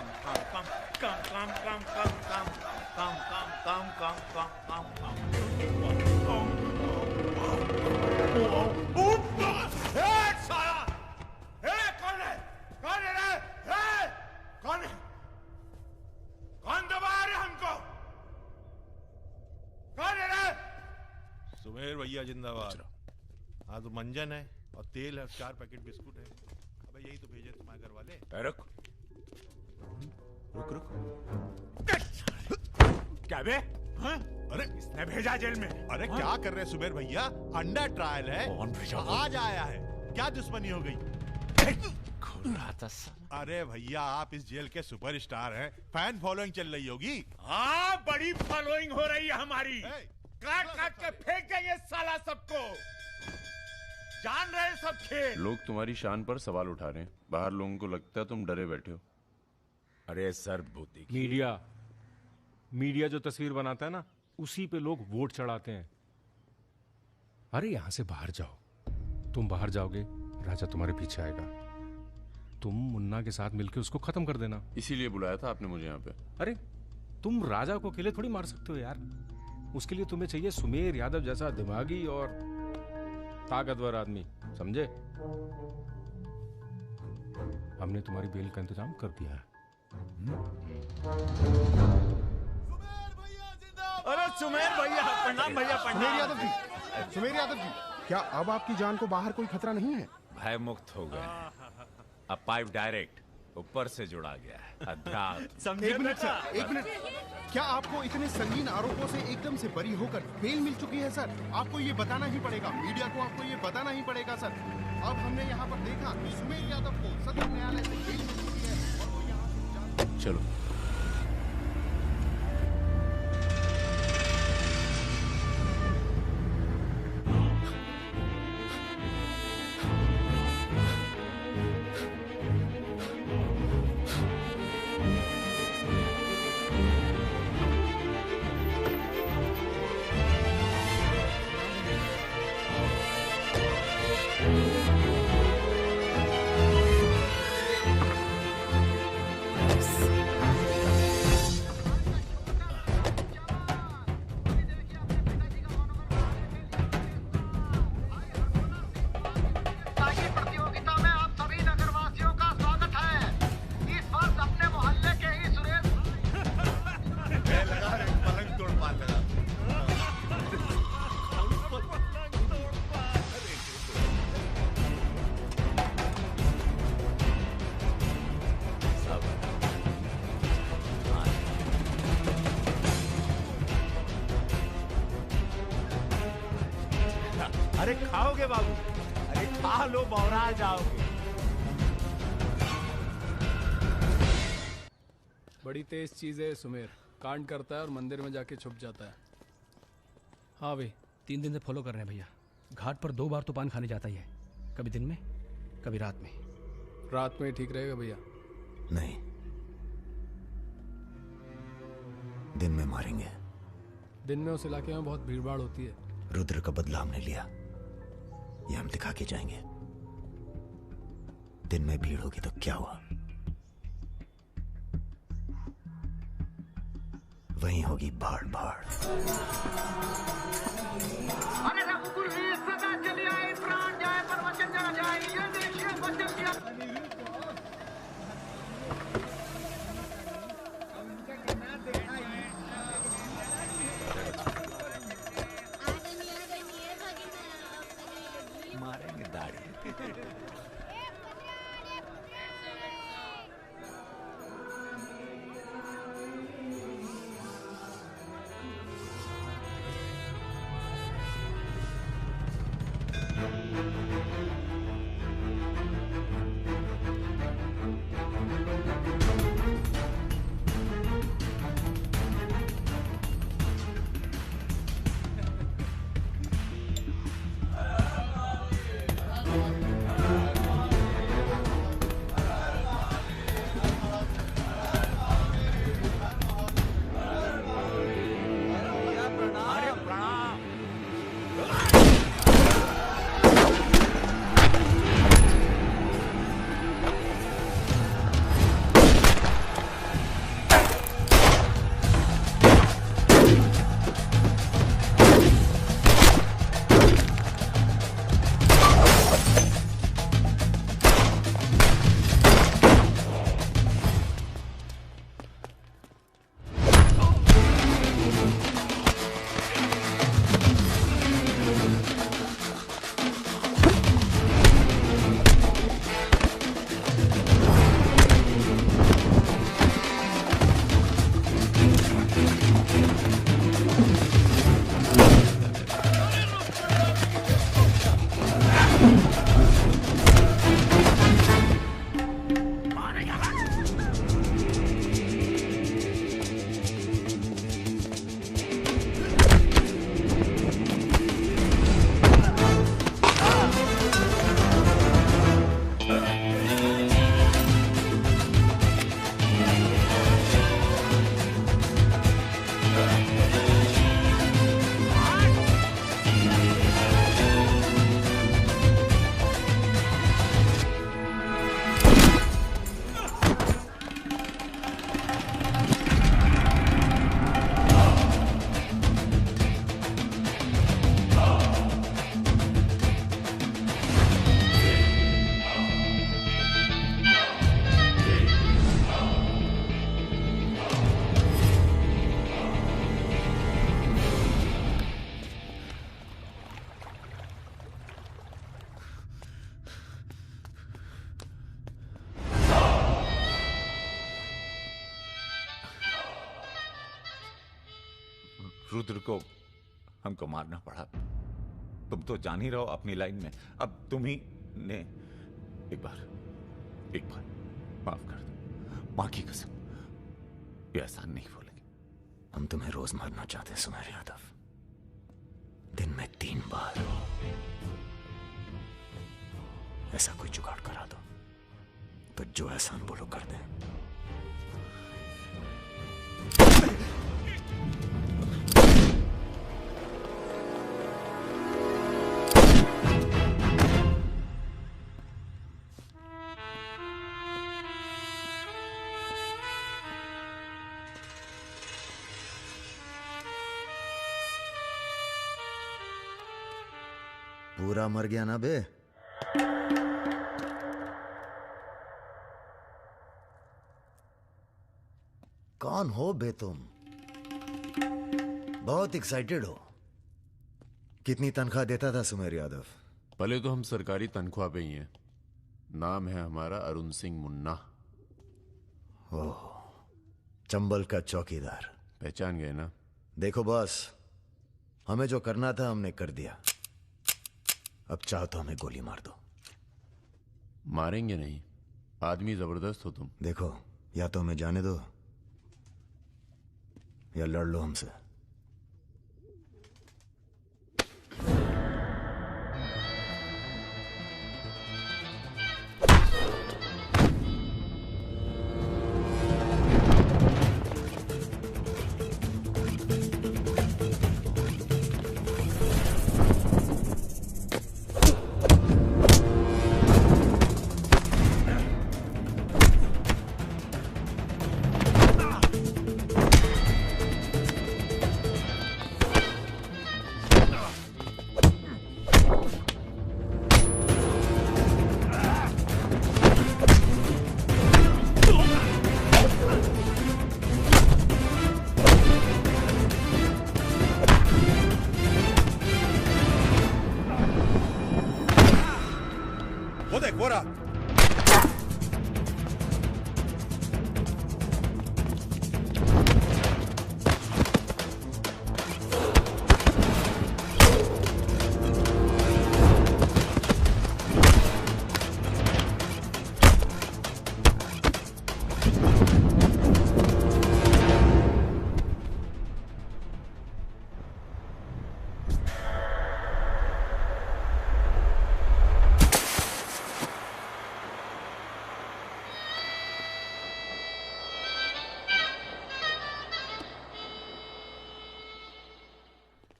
कौन दबा रहे हमको? कौन है रे? सुमेर भैया जिंदाबाद। हाँ तो मंजन है और तेल है, 4 पैकेट बिस्कुट है। अबे यही तो भेजे तुम्हारे घर वाले। रुक रुक रुक। क्या बे? हाँ? अरे इसने भेजा जेल में। अरे क्या कर रहे हैं सुमेर भैया? अंडर ट्रायल है। कौन भेजा? आज आया है। क्या दुश्मनी हो गई? अरे भैया आप इस जेल के सुपरस्टार हैं, फैन फॉलोइंग चल रही होगी। हाँ बड़ी फॉलोइंग हो रही है हमारी। काट काट के फेंक देंगे साला सबको। जान रहे सब खेल। लोग तुम्हारी शान पर सवाल उठा रहे हैं। बाहर लोगों को लगता है तुम डरे बैठे हो। अरे सर बूती मीडिया जो तस्वीर बनाता है ना, उसी पे लोग वोट चढ़ाते हैं। अरे यहां से बाहर जाओ। तुम बाहर जाओगे, राजा तुम्हारे पीछे आएगा। तुम मुन्ना के साथ मिलकर उसको खत्म कर देना। इसीलिए बुलाया था आपने मुझे यहाँ पे। अरे तुम राजा को अकेले थोड़ी मार सकते हो यार। उसके लिए तुम्हें चाहिए सुमेर यादव जैसा दिमागी और ताकतवर आदमी, समझे? हमने तुम्हारी बेल का इंतजाम कर दिया है। अरे सुमेर भैया प्रणाम। भैया सुमेर यादव जी, सुमेर यादव जी, क्या अब आपकी जान को बाहर कोई खतरा नहीं है? भय मुक्त हो गए। अब पाइप डायरेक्ट ऊपर से जुड़ा गया है। अध्यात्म। एक मिनट सर, एक मिनट। क्या आपको इतने संगीन आरोपों से एकदम से बरी होकर बेल मिल चुकी है सर? आपको ये बताना ही पड़ेगा, मीडिया को आपको ये बताना ही पड़ेगा सर। अब हमने यहाँ पर देखा कि सुमेर यादव को सदर न्यायालय से बेल मिल चुकी है और वो यहाँ से चलो। अरे खाओगे बाबू? अरे खा लो, बौरा जाओगे। बड़ी तेज चीज है सुमेर। कांड करता है और मंदिर में जाके छुप जाता है। हाँ भाई, 3 दिन से फॉलो कर रहे हैं भैया। घाट पर 2 बार तो पान खाने जाता ही है, कभी दिन में कभी रात में। रात में ठीक रहेगा भैया? नहीं, दिन में मारेंगे। दिन में उस इलाके में बहुत भीड़ भाड़ होती है। रुद्र का बदला हमने लिया, ये हम दिखा के जाएंगे। दिन में भीड़ होगी तो क्या हुआ, वहीं होगी भाड़ भाड़। अरे रघुकुल वीर सदा चली आए, प्राण जाए पर वचन जरा जाए। ये देखिए वचन दिया। मारेंगे दाढ़ी। रुद्र को हमको मारना पड़ा। तुम तो जान ही रहो अपनी लाइन में। अब तुम ही ने एक बार माफ कर दो, मां की कसम, ये एहसान नहीं भूलेंगे। हम तुम्हें रोज मारना चाहते हैं सुमेर यादव, दिन में 3 बार। ऐसा कोई जुगाड़ करा दो तो जो एहसान बोलो कर दे। पूरा मर गया ना बे? कौन हो बे तुम? बहुत एक्साइटेड हो। कितनी तनख्वाह देता था सुमेर यादव? पहले तो हम सरकारी तनख्वाह पे ही हैं। नाम है हमारा अरुण सिंह मुन्ना। ओह, चंबल का चौकीदार। पहचान गए ना? देखो बॉस, हमें जो करना था हमने कर दिया। अब चाहो तो हमें गोली मार दो। मारेंगे नहीं, आदमी जबरदस्त हो तुम। देखो, या तो हमें जाने दो या लड़ लो हमसे।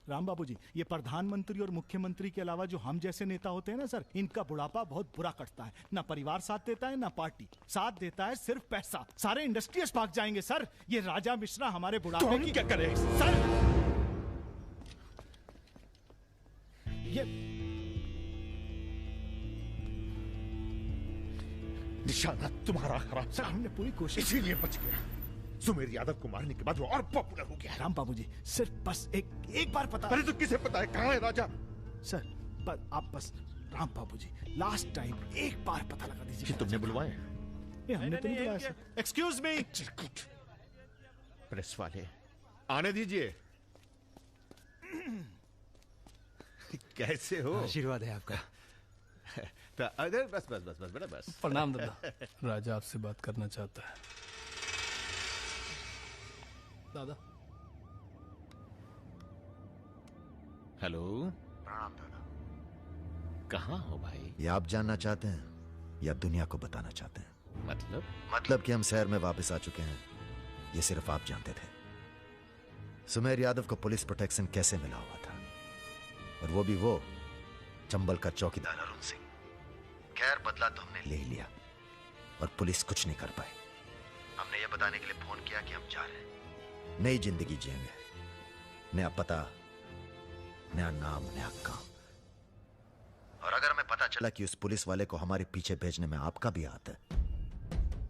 राम बाबू जी, ये प्रधानमंत्री और मुख्यमंत्री के अलावा जो हम जैसे नेता होते हैं ना सर, इनका बुढ़ापा बहुत बुरा कटता है। ना परिवार साथ देता है, ना पार्टी साथ देता है, सिर्फ पैसा। सारे इंडस्ट्रियल्स भाग जाएंगे सर। ये राजा मिश्रा हमारे बुढ़ापे की क्या करे सर? ये निशाना तुम्हारा खराब सर। हमने पूरी कोशिश, इसीलिए बच गया। सुमेर यादव को मारने के बाद वो और पॉपुलर हो गया। राम बाबू जी, सिर्फ बस एक बार पता। पहले तो किसे पता है कहाँ है राजा? सर आप बस, राम बाबू जी, लास्ट टाइम एक बार पता लगा दीजिए। तुमने बुलवाए? हमने तो नहीं बुलाया। Excuse me. प्रेस वाले आने दीजिए। कैसे हो? आशीर्वाद है आपका। अरे बस बस बस बस बेटा बस। प्रणाम दादा। राजा आपसे बात करना चाहता है। दादा। हेलो। प्रणाम दादा। कहाँ हो भाई? ये आप जानना चाहते हैं या दुनिया को बताना चाहते हैं? मतलब कि हम शहर में वापस आ चुके हैं, ये सिर्फ आप जानते थे। सुमेर यादव को पुलिस प्रोटेक्शन कैसे मिला हुआ था, और वो भी वो चंबल का चौकीदार अरुण सिंह। खैर, बदला तो हमने ले ही लिया और पुलिस कुछ नहीं कर पाई। हमने ये बताने के लिए फोन किया कि हम जा रहे हैं, नई जिंदगी जिएंगे, नया पता, नया नाम, नया काम। और अगर हमें पता चला कि उस पुलिस वाले को हमारे पीछे भेजने में आपका भी हाथ है,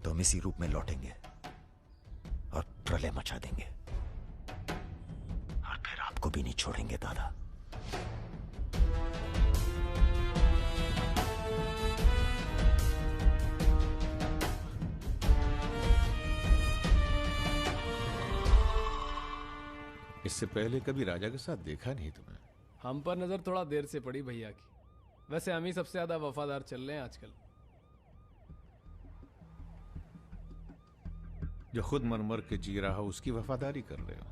तो हम इसी रूप में लौटेंगे और प्रलय मचा देंगे, और फिर आपको भी नहीं छोड़ेंगे दादा। इससे पहले कभी राजा के साथ देखा नहीं तुम्हें। हम पर नजर थोड़ा देर से पड़ी भैया की। वैसे हम ही सबसे ज्यादा वफादार चल रहे हैं आजकल। जो खुद मर के जी रहा हो उसकी वफादारी कर रहे हो।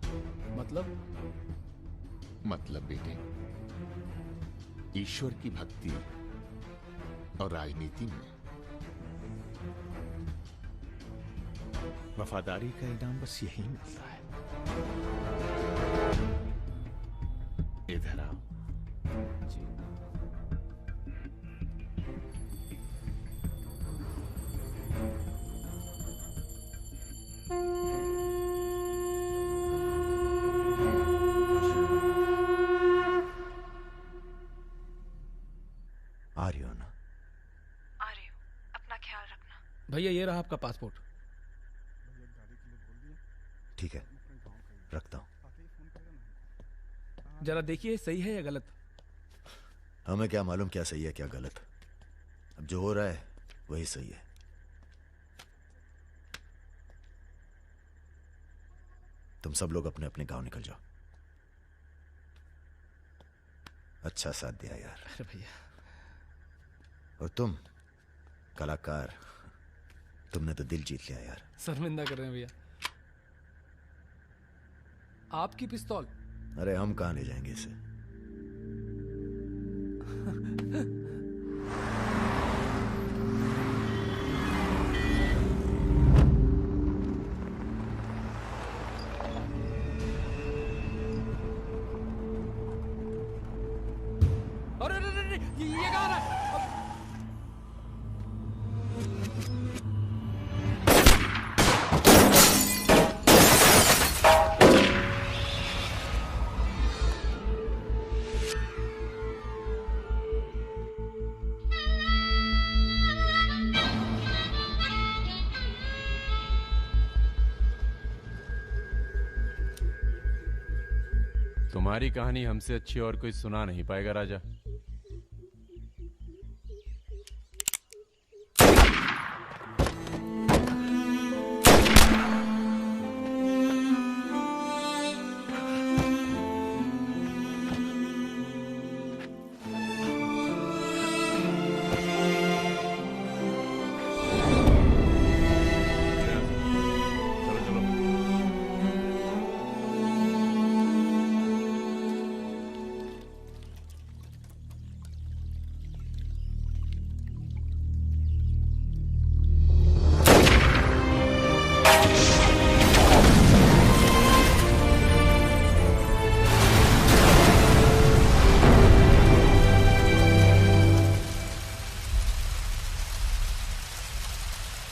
मतलब बेटे, ईश्वर की भक्ति और राजनीति में वफादारी का इनाम बस यही मिलता है। इधर आओ। जी। आ रही हो ना? आ रही हूँ, अपना ख्याल रखना। भैया ये रहा आपका पासपोर्ट। ठीक है, रखता हूं। जरा देखिए सही है या गलत। हमें क्या मालूम क्या सही है क्या गलत। अब जो हो रहा है वही सही है। तुम सब लोग अपने अपने गांव निकल जाओ। अच्छा साथ दिया यार। अरे भैया। और तुम कलाकार, तुमने तो दिल जीत लिया यार। शर्मिंदा कर रहे हैं भैया। आपकी पिस्तौल। अरे हम कहां ले जाएंगे इसे। अरे ये कहाँ रहा है? तुम्हारी कहानी हमसे अच्छी और कोई सुना नहीं पाएगा राजा।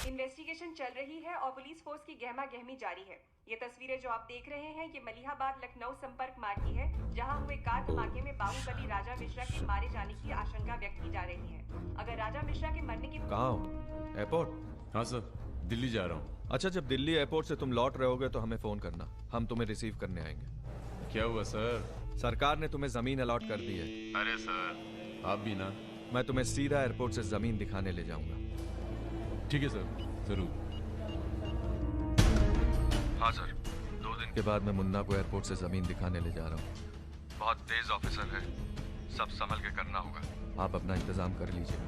इन्वेस्टिगेशन चल रही है और पुलिस फोर्स की गहमा गहमी जारी है। ये तस्वीरें जो आप देख रहे हैं ये मलिहाबाद लखनऊ संपर्क मार्ग की है, जहां हुए कार धमाके में बाहुबली राजा मिश्रा के मारे जाने की आशंका व्यक्त की जा रही है। अगर राजा मिश्रा के मरने की कहाँ हो? एयरपोर्ट? हाँ सर, दिल्ली जा रहा हूँ। अच्छा, जब दिल्ली एयरपोर्ट से तुम लौट रहे होगे तो हमें फोन करना, हम तुम्हें रिसीव करने आएंगे। क्या हुआ सर? सरकार ने तुम्हें जमीन अलॉट कर दी है। अरे सर आप भी ना। मैं तुम्हें सीधा एयरपोर्ट से जमीन दिखाने ले जाऊंगा। ठीक है सर, जरूर। हाँ सर, 2 दिन के बाद मैं मुन्ना को एयरपोर्ट से जमीन दिखाने ले जा रहा हूँ। बहुत तेज ऑफिसर है, सब संभल के करना होगा। आप अपना इंतजाम कर लीजिए।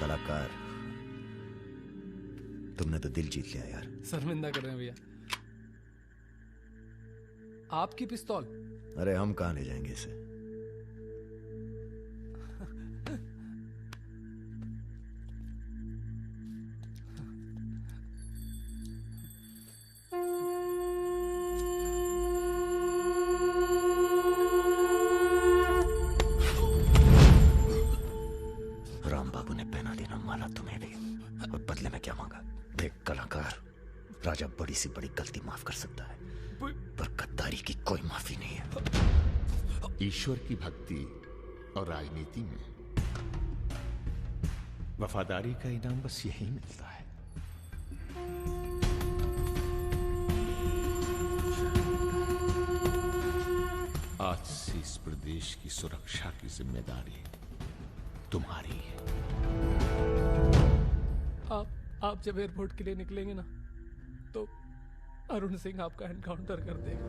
कलाकार, तुमने तो दिल जीत लिया यार। शर्मिंदा कर रहे हैं भैया। आपकी पिस्तौल। अरे हम कहां ले जाएंगे इसे। राम बाबू ने पहना मारा तुम्हें भी, और बदले में क्या मांगा? देख कलाकार, राजा बड़ी सी बड़ी गलती माफ कर सकता है, पर गद्दारी की कोई माफी नहीं है। ईश्वर की भक्ति और राजनीति में वफादारी का इनाम बस यही मिलता है। आज से इस प्रदेश की सुरक्षा की जिम्मेदारी तुम्हारी है। आप जब एयरपोर्ट के लिए निकलेंगे ना, तो अरुण सिंह आपका एनकाउंटर कर देगा,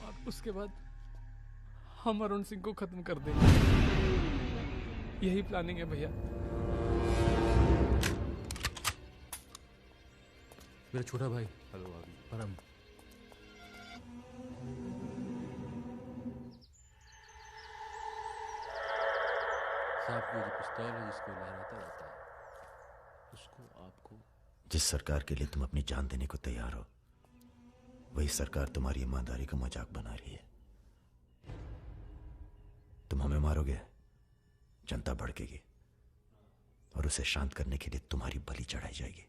और उसके बाद हम अरुण सिंह को खत्म कर देंगे। यही प्लानिंग है भैया। मेरा छोटा भाई। हेलो भाभी। परम। साहब की जो पिस्तौल है जिसको लहराता रहता है, उसको आपको। जिस सरकार के लिए तुम अपनी जान देने को तैयार हो, वही सरकार तुम्हारी ईमानदारी का मजाक बना रही है। तुम हमें मारोगे, जनता भड़केगी, और उसे शांत करने के लिए तुम्हारी बलि चढ़ाई जाएगी।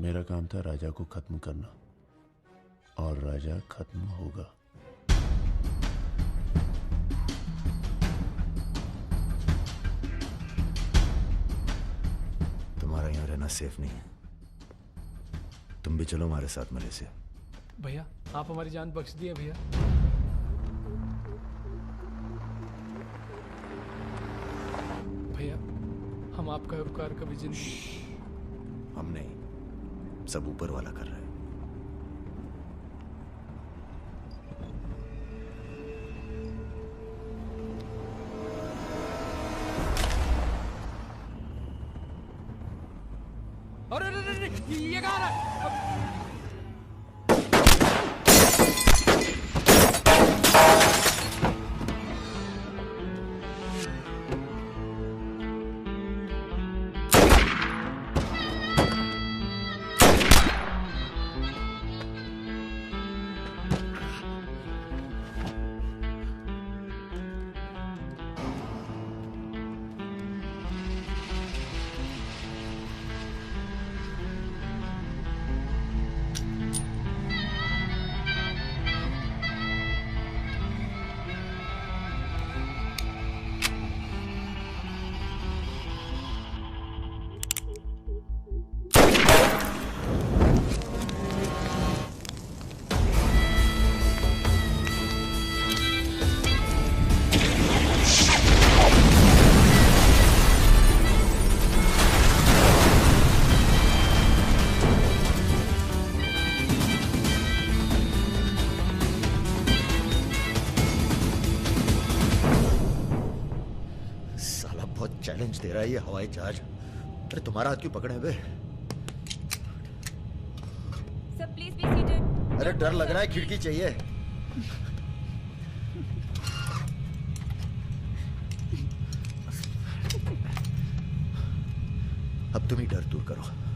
मेरा काम था राजा को खत्म करना, और राजा खत्म होगा। तुम्हारा यहां रहना सेफ नहीं है, तुम भी चलो हमारे साथ मलेशिया। भैया आप हमारी जान बख्श दिए भैया। भैया हम आपका उपकार कभी जिंदगी। हम नहीं, सब ऊपर वाला कर रहा है। अरे ये कहाँ रहा है? चैलेंज दे रहा है ये हवाई जहाज। अरे तुम्हारा हाथ क्यों पकड़े बे? Sir please be seated. अरे डर लग रहा है, खिड़की चाहिए। अब तुम ही डर दूर करो।